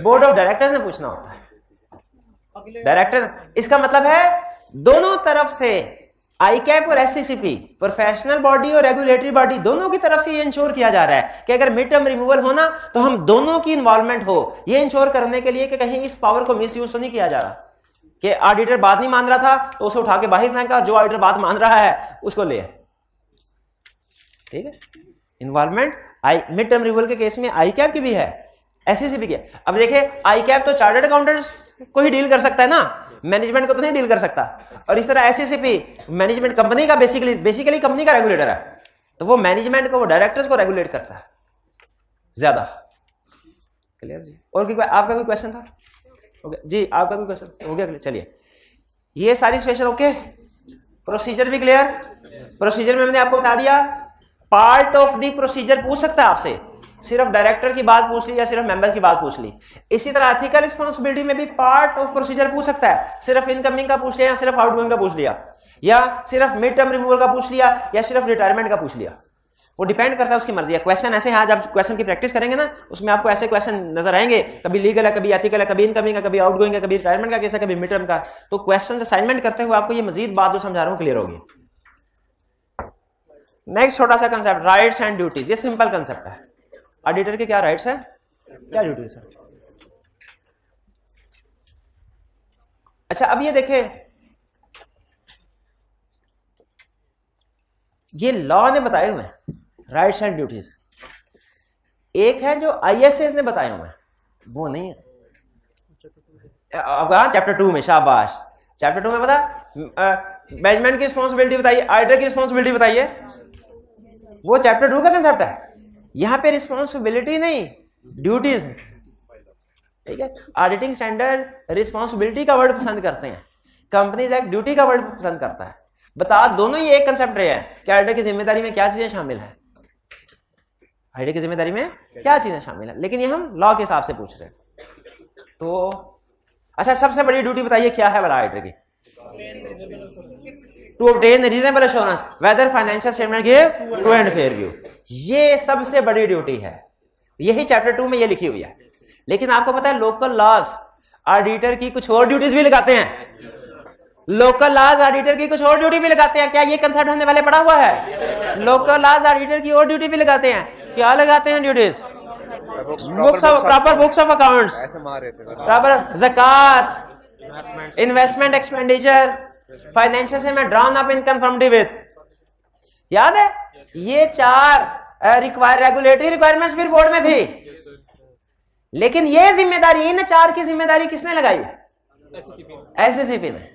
बोर्ड ऑफ डायरेक्टर्स ने पूछना होता है। डायरेक्टर, इसका मतलब है दोनों तरफ से आईकैप और एससीसीपी, प्रोफेशनल बॉडी और रेगुलेटरी बॉडी, दोनों की तरफ से ये इंश्योर किया जा रहा है कि अगर मिड टर्म रिमूवल होना तो हम दोनों की इन्वॉल्वमेंट हो, ये इंश्योर करने के लिए कि कहीं इस पावर को मिस यूज तो नहीं किया जा रहा कि ऑडिटर बात नहीं मान रहा था तो उसे उठा के बाहर फेंका, जो ऑडिटर बात मान रहा है उसको ले। ठीक है, इन्वॉल्वमेंट मिड टर्म रिमूवल के केस में आईकैप की भी है, एससीसीपी की। अब देखिए आईकैप तो चार्टर्ड अकाउंटेंट्स को ही डील कर सकता है ना, मैनेजमेंट को तो नहीं डील कर सकता। और इस तरह एससीसीपी मैनेजमेंट कंपनी का बेसिकली कंपनी का रेगुलेटर है, तो वो मैनेजमेंट को, वो डायरेक्टर्स को रेगुलेट करता है ज्यादा। क्लियर जी? और आपका कोई क्वेश्चन था? ओके जी, आपका कोई क्वेश्चन हो गया? चलिए, ये सारी सिचुएशन ओके। प्रोसीजर भी क्लियर? प्रोसीजर में मैंने आपको बता दिया, पार्ट ऑफ द प्रोसीजर पूछ सकता है आपसे, सिर्फ डायरेक्टर की बात पूछ ली या सिर्फ मेंबर की बात पूछ ली। इसी तरह एथिकल रिस्पांसिबिलिटी में भी पार्ट ऑफ प्रोसीजर पूछ सकता है, सिर्फ इनकमिंग का पूछ लिया या सिर्फ आउटगोइंग का पूछ लिया, या सिर्फ मिड टर्म रिमूवल का पूछ लिया या सिर्फ रिटायरमेंट का पूछ लिया। वो डिपेंड करता है, उसकी मर्जी है। क्वेश्चन ऐसे हैं, जब क्वेश्चन की प्रैक्टिस करेंगे ना, उसमें आपको ऐसे क्वेश्चन नजर आएंगे, कभी लीगल है, कभी एथिकल है, कभी इनकमिंग है, कभी आउटगोइंग है, कभी रिटायरमेंट का केस है, कभी मिड टर्म का। तो क्वेश्चन असाइनमेंट करते हुए आपको ये मजीद बात जो समझा रहा हूं क्लियर होगी। नेक्स्ट छोटा सा कंसेप्ट, राइट्स एंड ड्यूटीज। ये सिंपल कंसेप्ट है। ऑडिटर के क्या राइट्स है, क्या ड्यूटीज है। अच्छा, अब ये देखें, ये लॉ ने बताए हुए हैं राइट्स एंड ड्यूटीज। एक है जो आईएसएस ने बताए हुए हैं, वो नहीं है। चैप्टर 2 में, शाबाश, चैप्टर 2 में बता, मैनेजमेंट की रिस्पॉन्सिबिलिटी बताइए, ऑडिटर की रिस्पॉन्सिबिलिटी बताइए, वो चैप्टर 2 का कंसेप्ट है। यहां पे रिस्पॉन्सिबिलिटी नहीं, ड्यूटीज है। ठीक है, ऑडिटिंग स्टैंडर्ड रिस्पॉन्सिबिलिटी का वर्ड पसंद करते हैं, कंपनीज एक्ट ड्यूटी का वर्ड पसंद करता है। बता, दोनों ही एक कंसेप्ट रहे हैं कि ऑडिटर की जिम्मेदारी में क्या चीजें शामिल है, ऑडिटर की जिम्मेदारी में क्या चीजें शामिल है, लेकिन ये हम लॉ के हिसाब से पूछ रहे हैं। तो अच्छा, सबसे बड़ी ड्यूटी बताइए क्या है वाला ऑडिटर की? To obtain reasonable assurance whether financial statement give true and fair view. ये सबसे बड़ी ड्यूटी है, यही चैप्टर 2 में ये लिखी हुई है। लेकिन आपको पता है लोकल लॉज ऑडिटर की कुछ और ड्यूटीज भी लगाते हैं, लोकल लॉज ऑडिटर की कुछ और ड्यूटी भी लगाते हैं। क्या ये कंसेप्ट हमने पहले पढ़ा हुआ है? लोकल लॉज ऑडिटर की और ड्यूटी भी लगाते हैं। क्या लगाते हैं duties? Proper books of accounts, proper ज़कात, इन्वेस्टमेंट एक्सपेंडिचर, फाइनेंशियल में ड्रॉन अप इनकम फ्रॉम डिविड। याद है, ये 4 रेगुलेटरी रिक्वायरमेंट्स भी बोर्ड में थी, लेकिन ये जिम्मेदारी, इन 4 की जिम्मेदारी किसने लगाई? एससीसीपी ने।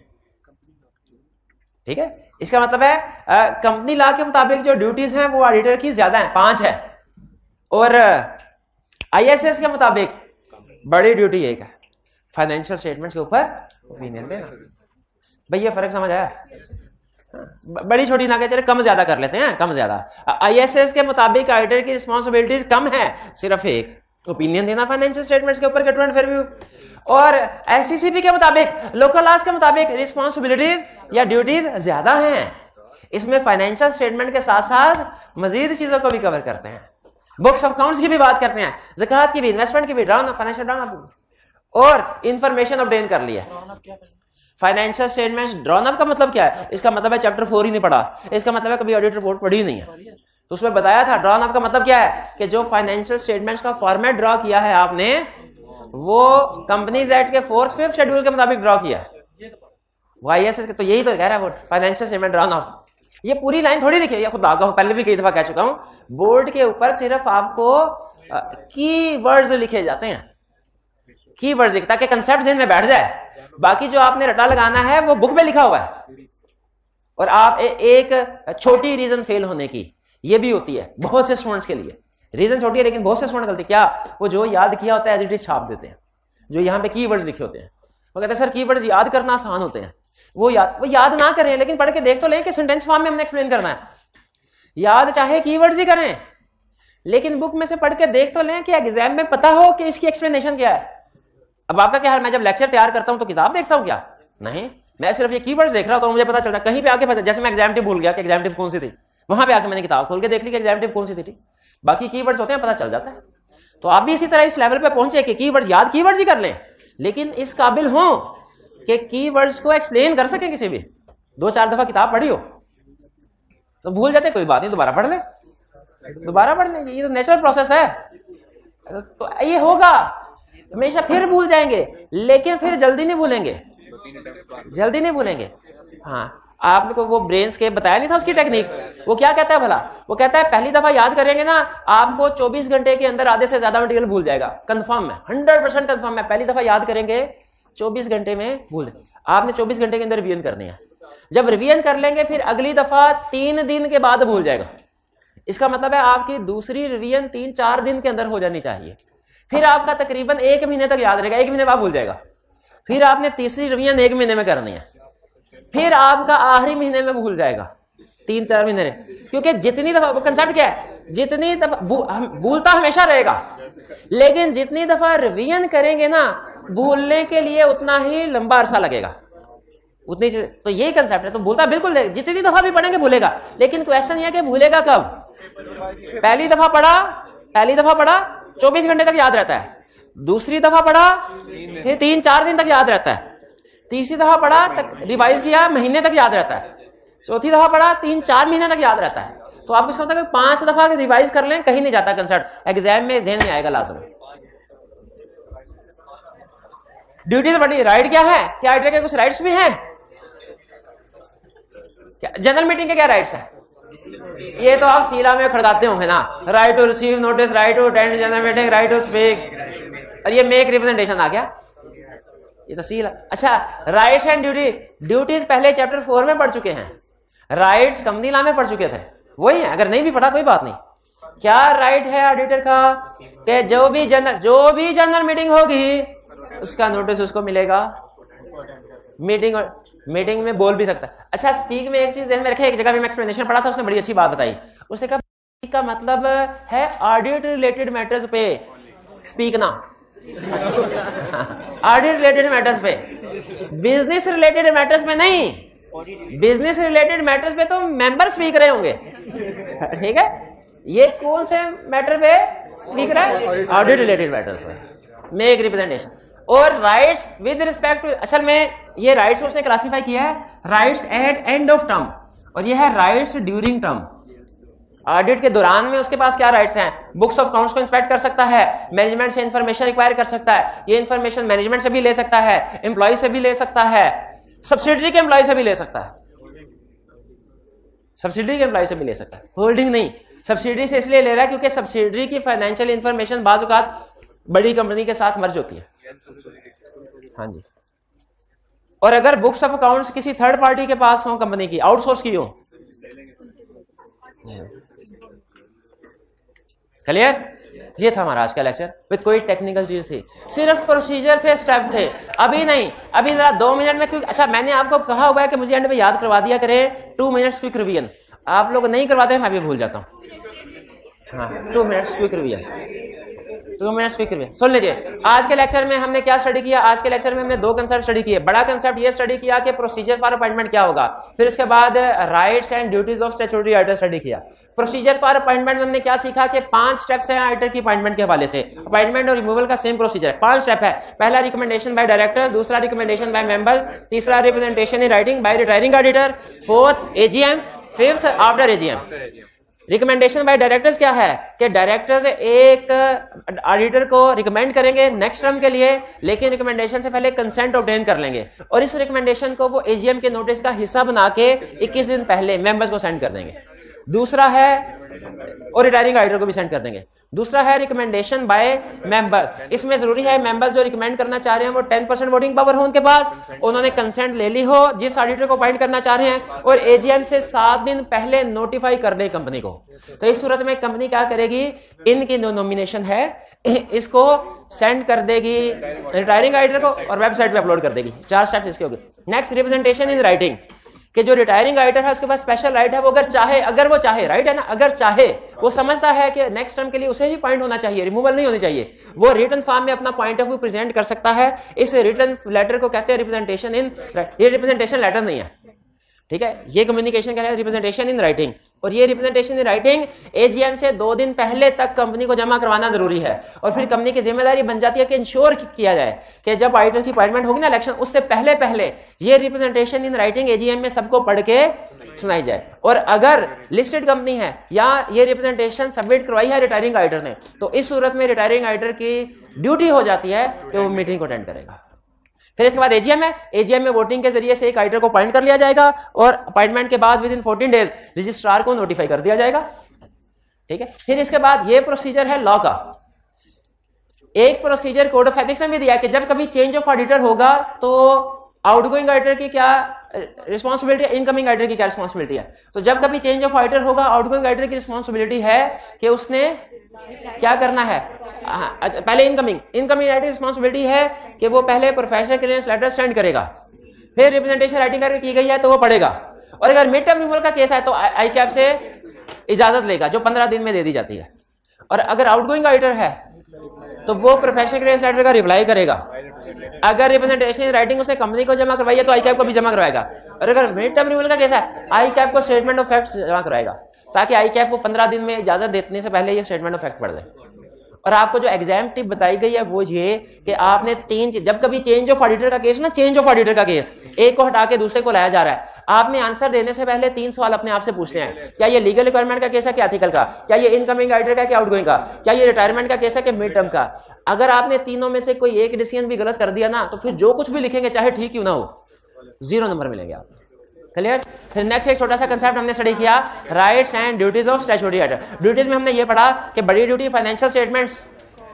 ठीक है, इसका मतलब है कंपनी लॉ के मुताबिक जो ड्यूटीज हैं वो ऑडिटर की ज्यादा हैं, 5 है, और आईएसएस के मुताबिक बड़ी ड्यूटी एक है, फाइनेंशियल स्टेटमेंट्स के ऊपर ओपिनियन देना। भाई ये फर्क समझ आया? बड़ी छोटी ना के चले, कम ज्यादा कर लेते हैं, कम ज्यादा। आईएसएस के मुताबिक ऑडिटर की रिस्पॉन्सिबिलिटीज कम है, सिर्फ एक, ओपिनियन देना फाइनेंशियल स्टेटमेंट्स के ऊपर के ट्रू एंड फेयर व्यू। और एससीसीपी के मुताबिक, लोकल लॉज के मुताबिक रिस्पॉन्सिबिलिटीज या ड्यूटीज ज्यादा हैं। इसमें फाइनेंशियल स्टेटमेंट के साथ साथ मजीद चीजों को भी कवर करते हैं, बुक्स ऑफ अकाउंट्स की भी बात करते हैं, ज़कात की भी, इन्वेस्टमेंट की भी, ड्रॉन फाइनेंशियल ड्रॉन अप, और इंफॉर्मेशन ऑब्टेन कर लिया। फाइनेंशियल स्टेटमेंट्स ड्रॉन अप का मतलब क्या है? इसका मतलब है चैप्टर 4 ही नहीं पढ़ा, इसका मतलब है कभी ऑडिट रिपोर्ट पढ़ी नहीं है। तो उसमें बताया था ड्रॉन अप का मतलब क्या है, कि जो फाइनेंशियल स्टेटमेंट्स का फॉर्मेट ड्रॉ किया है आपने, वो कंपनीज एक्ट के 4th 5th शेड्यूल के मुताबिक ड्रॉ किया है। वाईएसएस के तो यही तो कह रहा है वो फाइनेंशियल स्टेटमेंट ड्रॉन अप। ये पूरी लाइन थोड़ी लिखी है, खुद आगा पहले भी कई दफा कह चुका हूं, बोर्ड के ऊपर सिर्फ आपको की वर्ड्स लिखे जाते हैं, की वर्ड्स लिखता ताकि कंसेप्ट ज़हन में बैठ जाए। बाकी जो आपने रटा लगाना है वो बुक में लिखा हुआ है। और आप एक छोटी रीजन फेल होने की ये भी होती है बहुत से स्टूडेंट्स के लिए, रीजन छोटी है लेकिन बहुत से स्टूडेंट गलती क्या, वो जो याद किया होता है एज इट इज छाप देते हैं, जो यहाँ पे कीवर्ड्स लिखे होते हैं। वो कहते हैं सर कीवर्ड्स याद करना आसान होते हैं, वो याद ना करें, लेकिन पढ़ के देख तो लें कि सेंटेंस फॉर्म में हमने एक्सप्लेन करना है। याद चाहे कीवर्ड्स ही करें, लेकिन बुक में से पढ़ के देख तो लें कि एग्जाम में पता हो कि इसकी एक्सप्लेनेशन क्या है। अब आपका क्या हाल, मैं जब लेक्चर तैयार करता हूं तो किताब देखता हूं क्या? नहीं, मैं सिर्फ ये कीवर्ड्स देख रहा होता हूं, मुझे पता चलता कहीं पे आके पता, जैसे मैं एग्जाम टिप भूल गया कि एग्जाम टिप कौन सी थी, वहां पे आके मैंने किताब खोल के देख ली कि एग्जाम टिप कौन सी थी। बाकी कीवर्ड्स होते हैं, पता चल जाता है। तो आप भी इसी तरह इस लेवल पे पहुंचे कि कीवर्ड्स याद कीवर्ड्स ही कर लें, लेकिन इस काबिल हो कि कीवर्ड्स को एक्सप्लेन कर सके किसी भी, 2-4 दफा किताब पढ़ी हो तो भूल जाते, कोई बात नहीं दोबारा पढ़ ले, दोबारा पढ़ लेंगे, ये तो नेचुरल प्रोसेस है। तो ये होगा, हमेशा फिर भूल जाएंगे, लेकिन फिर जल्दी नहीं भूलेंगे, जल्दी नहीं भूलेंगे। हाँ, आपको वो ब्रेन स्केप बताया नहीं था उसकी टेक्निक, वो क्या कहता है भला, वो कहता है पहली दफा याद करेंगे ना आपको 24 घंटे के अंदर आधे से ज्यादा मटेरियल भूल जाएगा, कंफर्म है, 100% कंफर्म है। पहली दफा याद करेंगे 24 घंटे में भूल, आपने 24 घंटे के अंदर रिवीजन करनी है। जब रिवीजन कर लेंगे फिर अगली दफा 3 दिन के बाद भूल जाएगा। इसका मतलब है आपकी दूसरी रिवीजन 3-4 दिन के अंदर हो जानी चाहिए। फिर आपका तकरीबन 1 महीने तक याद रहेगा, 1 महीने बाद भूल जाएगा। फिर आपने तीसरी रिवीजन 1 महीने में करनी है, फिर आपका आखिरी महीने में भूल जाएगा, 3-4 महीने। क्योंकि जितनी दफा, वो कंसेप्ट क्या है, जितनी दफा भूलता हमेशा रहेगा, लेकिन जितनी दफा रिवीजन करेंगे ना भूलने के लिए उतना ही लंबा अरसा लगेगा, उतनी। तो यही कंसेप्ट है। तो भूलता बिल्कुल, जितनी दफा भी पढ़ेंगे भूलेगा, लेकिन क्वेश्चन यह कि भूलेगा कब। पहली दफा पढ़ा 24 घंटे तक याद रहता है, दूसरी दफा पढ़ा फिर 3-4 दिन तक याद रहता है, तीसरी दफा पढ़ा तक रिवाइज किया महीने तक याद रहता है, चौथी दफा पढ़ा 3-4 महीने तक याद रहता है। तो आपको इसका मतलब 5 दफा रिवाइज कर लें, कहीं नहीं जाता कंसेप्ट, एग्जाम में जहन में आएगा लाजम। ड्यूटीज बढ़ी, राइट क्या है, क्या राइटर के कुछ राइट्स भी हैं? जनरल मीटिंग के क्या राइट्स हैं? ये तो आप सीला में खड़काते होंगे ना, right to receive notice, right to attend general meeting, right to speak, और ये मेक रिप्रेजेंटेशन आ गया, ये तो सीला। अच्छा, राइट्स एंड ड्यूटीज पहले चैप्टर 4 में पढ़ चुके हैं, राइट्स कंपनी लॉ में पढ़ चुके थे, वही है। अगर नहीं भी पढ़ा कोई बात नहीं। क्या राइट है ऑडिटर का कि जो भी जनरल मीटिंग होगी उसका नोटिस उसको मिलेगा, मीटिंग में बोल भी सकता है। अच्छा, स्पीक में एक चीज ध्यान में रखें, एक जगह भी मैं एक्सप्लेनेशन पढ़ा था, उसने बड़ी अच्छी बात बताई। उसने कहा स्पीक का मतलब है ऑडिट रिलेटेड मैटर्स पे स्पीक ना, ऑडिट रिलेटेड मैटर्स पे, बिजनेस रिलेटेड मैटर्स में नहीं। बिजनेस रिलेटेड मैटर्स पे तो मेंबर स्पीक रहे होंगे, ठीक है। ये कौन से मैटर पे स्पीक रहा है? ऑडिट रिलेटेड मैटर्स पे, मेक रिप्रेजेंटेशन। और राइट्स विद रिस्पेक्ट टू, असल में ये राइट्स उसने क्लासिफाई किया है, rights at end of term, और ये है राइट्स ड्यूरिंग टर्म। ऑडिट के दौरान में उसके पास क्या राइट्स हैं? बुक्स ऑफ अकाउंट्स को इंस्पेक्ट कर सकता है, मैनेजमेंट से इंफॉर्मेशन रिक्वायर कर सकता है, ये इंफॉर्मेशन मैनेजमेंट से भी ले सकता है, एम्प्लॉय से भी ले सकता है, सब्सिडरी के एम्प्लॉय से भी ले सकता है, सब्सिडरी के एम्प्लॉय से भी ले सकता है। होल्डिंग नहीं, सब्सिडरी से इसलिए ले रहा है क्योंकि सब्सिडरी की फाइनेंशियल इंफॉर्मेशन बाज़ औक़ात बड़ी कंपनी के साथ मर्ज होती है। हाँ जी। और अगर बुक्स ऑफ अकाउंट्स किसी थर्ड पार्टी के पास हो, कंपनी की आउटसोर्स की हो, क्लियर? ये था हमारा आज का लेक्चर विद कोई टेक्निकल चीज थी, सिर्फ प्रोसीजर थे, स्टेप थे। अभी नहीं, अभी जरा 2 मिनट में क्विक। अच्छा, मैंने आपको कहा हुआ है कि मुझे एंड में याद करवा दिया करें 2 मिनट्स क्विक रिवीजन। आप लोग नहीं करवाते, मैं भी भूल जाता हूँ। हाँ, 2 minutes quick revision, 2 minutes quick revision. सुन लीजिए, आज के लेक्चर में हमने क्या स्टडी किया? आज के लेक्चर में हमने 2 कंसेप्ट स्टडी किए। बड़ा कंसेप्ट ये स्टडी किया कि प्रोसीजर फॉर अपॉइंटमेंट क्या होगा, फिर उसके बाद rights and duties of statutory auditor study किया। प्रोसीजर फॉर अपॉइंटमेंट में हमने क्या सीखा कि 5 स्टेप्स हैं ऑडिटर की अपॉइंटमेंट के हवाले से। अपॉइंटमेंट और रिमूवल का सेम प्रोसीजर है, 5 स्टेप है। पहला रिकमेंडेशन बाय डायरेक्टर, दूसरा रिकमेंडेशन बाय मेंबर, तीसरा representation in writing by retiring auditor, fourth AGM, fifth after AGM. Recommendation by directors क्या है कि डायरेक्टर्स एक ऑडिटर को रिकमेंड करेंगे नेक्स्ट टर्म के लिए, लेकिन रिकमेंडेशन से पहले कंसेंट ऑब्टेन कर लेंगे और इस रिकमेंडेशन को वो एजीएम के नोटिस का हिस्सा बना के 21 दिन पहले मेंबर्स को सेंड कर देंगे। दूसरा है, और रिटायरिंग ऑडिटर को भी सेंड कर देंगे। दूसरा है रिकमेंडेशन बाय मेंबर। इसमें जरूरी है मेंबर्स जो रिकमेंड करना चाह रहे हैं वो 10% वोटिंग पावर हो उनके पास, उन्होंने कंसेंट ले ली हो जिस ऑडिटर को अपॉइंट करना चाह रहे हैं, और एजीएम से 7 दिन पहले नोटिफाई कर दे कंपनी को। तो इस सूरत में कंपनी क्या करेगी, इनकी जो नॉमिनेशन है इसको सेंड कर देगी रिटायरिंग ऑडिटर को और वेबसाइट पे अपलोड कर देगी। 4 स्टेप्स इसके हो गए। नेक्स्ट, रिप्रेजेंटेशन इन राइटिंग, कि जो रिटायरिंग ऑडिटर है उसके पास स्पेशल राइट है, वो अगर वो चाहे, राइट है ना, अगर चाहे, वो समझता है कि नेक्स्ट टर्म के लिए उसे ही पॉइंट होना चाहिए, रिमूवल नहीं होनी चाहिए, वो रिटन फॉर्म में अपना पॉइंट ऑफ व्यू प्रेजेंट कर सकता है। इस रिटन लेटर को कहते हैं रिप्रेजेंटेशन इन। ये रिप्रेजेंटेशन लेटर नहीं है, ठीक है, ये कम्युनिकेशन क्या है, रिप्रेजेंटेशन इन राइटिंग। और ये रिप्रेजेंटेशन इन राइटिंग एजीएम से 2 दिन पहले तक कंपनी को जमा करवाना जरूरी है। और फिर कंपनी की जिम्मेदारी बन जाती है कि इंश्योर किया जाए कि जब ऑडिटर की अपॉइंटमेंट होगी ना इलेक्शन, उससे पहले पहले ये रिप्रेजेंटेशन इन राइटिंग एजीएम में सबको पढ़ के सुनाई जाए। और अगर लिस्टेड कंपनी है या ये रिप्रेजेंटेशन सबमिट करवाई है रिटायरिंग ऑडिटर ने, तो इस सूरत में रिटायरिंग ऑडिटर की ड्यूटी हो जाती है कि वो मीटिंग को अटेंड करेगा। फिर इसके बाद एजीएम है, एजीएम में वोटिंग के जरिए से एक ऑडिटर को अपॉइंट कर लिया जाएगा और अपॉइंटमेंट के बाद विद इन 14 डेज रजिस्ट्रार को नोटिफाई कर दिया जाएगा। ठीक है, फिर इसके बाद ये प्रोसीजर है लॉ का। एक प्रोसीजर कोड ऑफ एथिक्स में भी दिया है कि जब कभी चेंज ऑफ ऑडिटर होगा तो आउटगोइंग ऑडिटर की क्या रिस्पॉन्सिबिलिटी है, इनकमिंग ऑडिटर की क्या रिस्पॉन्सिबिलिटी है। तो जब कभी चेंज ऑफ ऑडिटर होगा, आउटगोइंग ऑडिटर की रिस्पॉन्सिबिलिटी है कि उसने क्या करना है। अच्छा, पहले इनकमिंग ऑडिटर की रिस्पॉन्सिबिलिटी है कि वो पहले प्रोफेशनल क्लियरेंस लेटर सेंड करेगा, फिर रिप्रेजेंटेशन राइटिंग करके की गई है तो वो पढ़ेगा, और अगर मिड टर्म रिमूवल का केस है तो आई कैप से इजाजत लेगा जो 15 दिन में दे दी जाती है। और अगर आउटगोइंग ऑडिटर है तो वो प्रोफेशनल क्लियरेंस लेटर का रिप्लाई करेगा। अगर रिप्रेजेंटेशन राइटिंग उसने कंपनी को जमा करवाई है तो आई कैप को भी जमा करवाएगा। और अगर मिड टर्म रिमूवल का केस है, आई कैप को स्टेटमेंट ऑफ फैक्ट जमा करवाएगा, ताकि आई कैप को 15 दिन में इजाजत देने से पहले ये स्टेटमेंट ऑफ फैक्ट पढ़ दे। और आपको जो एग्जाम टिप बताई गई है वो ये कि आपने 3, जब कभी चेंज ऑफ ऑडिटर का केस ना, चेंज ऑफ ऑडिटर का केस, एक को हटा के दूसरे को लाया जा रहा है, आपने आंसर देने से पहले 3 सवाल अपने आप से पूछने हैं। क्या ये लीगल रिक्वायरमेंट का केस है, क्या एथिकल का, क्या ये इनकमिंग ऑडिटर का, क्या आउटगोइंग का, क्या ये रिटायरमेंट का केस है, क्या मिड टर्म का। अगर आपने तीनों में से कोई एक डिसीजन भी गलत कर दिया ना, तो फिर जो कुछ भी लिखेंगे चाहे ठीक क्यों ना हो, 0 नंबर मिलेंगे आपको। क्लियर। फिर नेक्स्ट एक छोटा सा कंसेप्ट हमने स्टडी किया, rights and duties of statutory auditor. Duties में हमने ये पढ़ा कि बड़ी ड्यूटी फाइनेंशियल स्टेटमेंट्स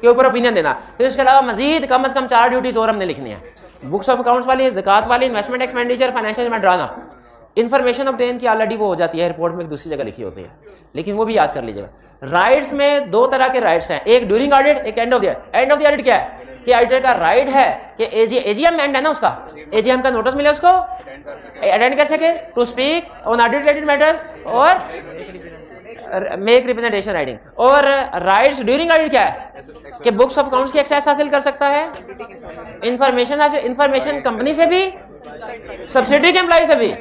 के ऊपर ओपिनियन देना। फिर इसके अलावा मजीद कम से कम 4 ड्यूटीज और हमने लिखनी है, बुक्स ऑफ अकाउंट्स वाली, ज़कात वाली, इन्वेस्टमेंट एक्सपेंडिचर, फाइनेंशियल स्टेटमेंट ड्राना। इन्फॉर्मेशन ऑब्टेन की ऑलरेडी वो हो जाती है, रिपोर्ट में एक दूसरी जगह लिखी होती है, लेकिन वो भी याद कर लीजिएगा। राइट्स में 2 तरह के राइट्स हैं, एक ड्यूरिंग ऑडिट, एक and of the audit. And of the audit क्या है कि ऑडिटर का राइट है कि एजीएम एंड है ना उसका, एजीएम का नोटिस मिले उसको अटेंड कर सके, to speak on audit related matter और मेक रिप्रेजेंटेशन राइटिंग। और राइट्स ड्यूरिंग ऑडिट क्या है कि बुक्स ऑफ अकाउंट्स की एक्सेस हासिल कर सकता है, इंफॉर्मेशन कंपनी से भी, सब्सिडी के एम्प्लॉय से भी,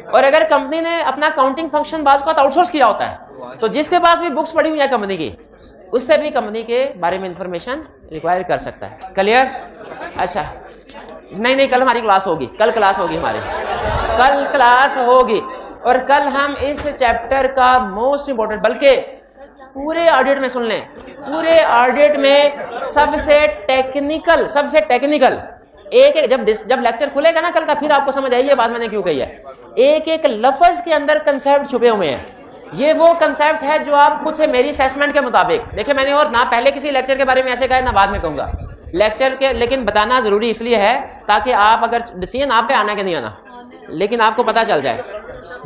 और अगर कंपनी ने अपना अकाउंटिंग फंक्शन बाज को आउटसोर्स किया होता है तो जिसके पास भी बुक्स पड़ी हुई है कंपनी की, उससे भी कंपनी के बारे में इंफॉर्मेशन रिक्वायर कर सकता है। क्लियर। अच्छा, नहीं कल हमारी क्लास होगी, कल क्लास होगी हमारी, कल क्लास होगी। और कल हम इस चैप्टर का मोस्ट इंपॉर्टेंट, बल्कि पूरे ऑडिट में सुन लें, पूरे ऑडिट में सबसे टेक्निकल जब लेक्चर खुलेगा ना कल का, फिर आपको समझ आएगी ये बात मैंने क्यों कही है। एक लफ्ज के अंदर कंसेप्ट छुपे हुए हैं। ये वो कंसेप्ट है जो आप खुद से मेरी असेसमेंट के मुताबिक देखिए, मैंने और ना पहले किसी लेक्चर के बारे में ऐसे कहा ना बाद में कहूंगा लेक्चर के, लेकिन बताना जरूरी इसलिए है ताकि आप अगर डिसीजन आपके आना के नहीं आना, लेकिन आपको पता चल जाए।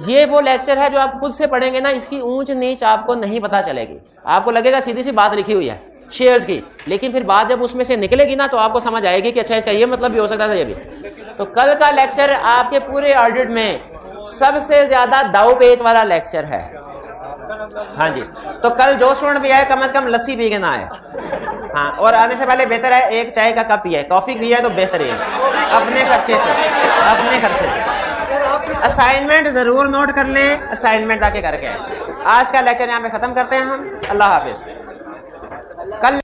ये वो लेक्चर है जो आप खुद से पढ़ेंगे ना, इसकी ऊंच नीच आपको नहीं पता चलेगी। आपको लगेगा सीधी सी बात लिखी हुई है शेयर्स की, लेकिन फिर बात जब उसमें से निकलेगी ना तो आपको समझ आएगी कि अच्छा इसका ये मतलब भी हो सकता था ये भी। तो कल का लेक्चर आपके पूरे ऑडिट में सबसे ज्यादा दाव पेच वाला लेक्चर है। हाँ जी, तो कल जो स्टूडेंट भी आए कम से कम लस्सी पी के ना आए। हाँ, और आने से पहले बेहतर है एक चाय का कप पिए, कॉफी पिए तो बेहतर है अपने खर्चे से। असाइनमेंट जरूर नोट कर लें, असाइनमेंट आके करके। आज का लेक्चर यहाँ पे खत्म करते हैं हम। अल्लाह हाफिज। कल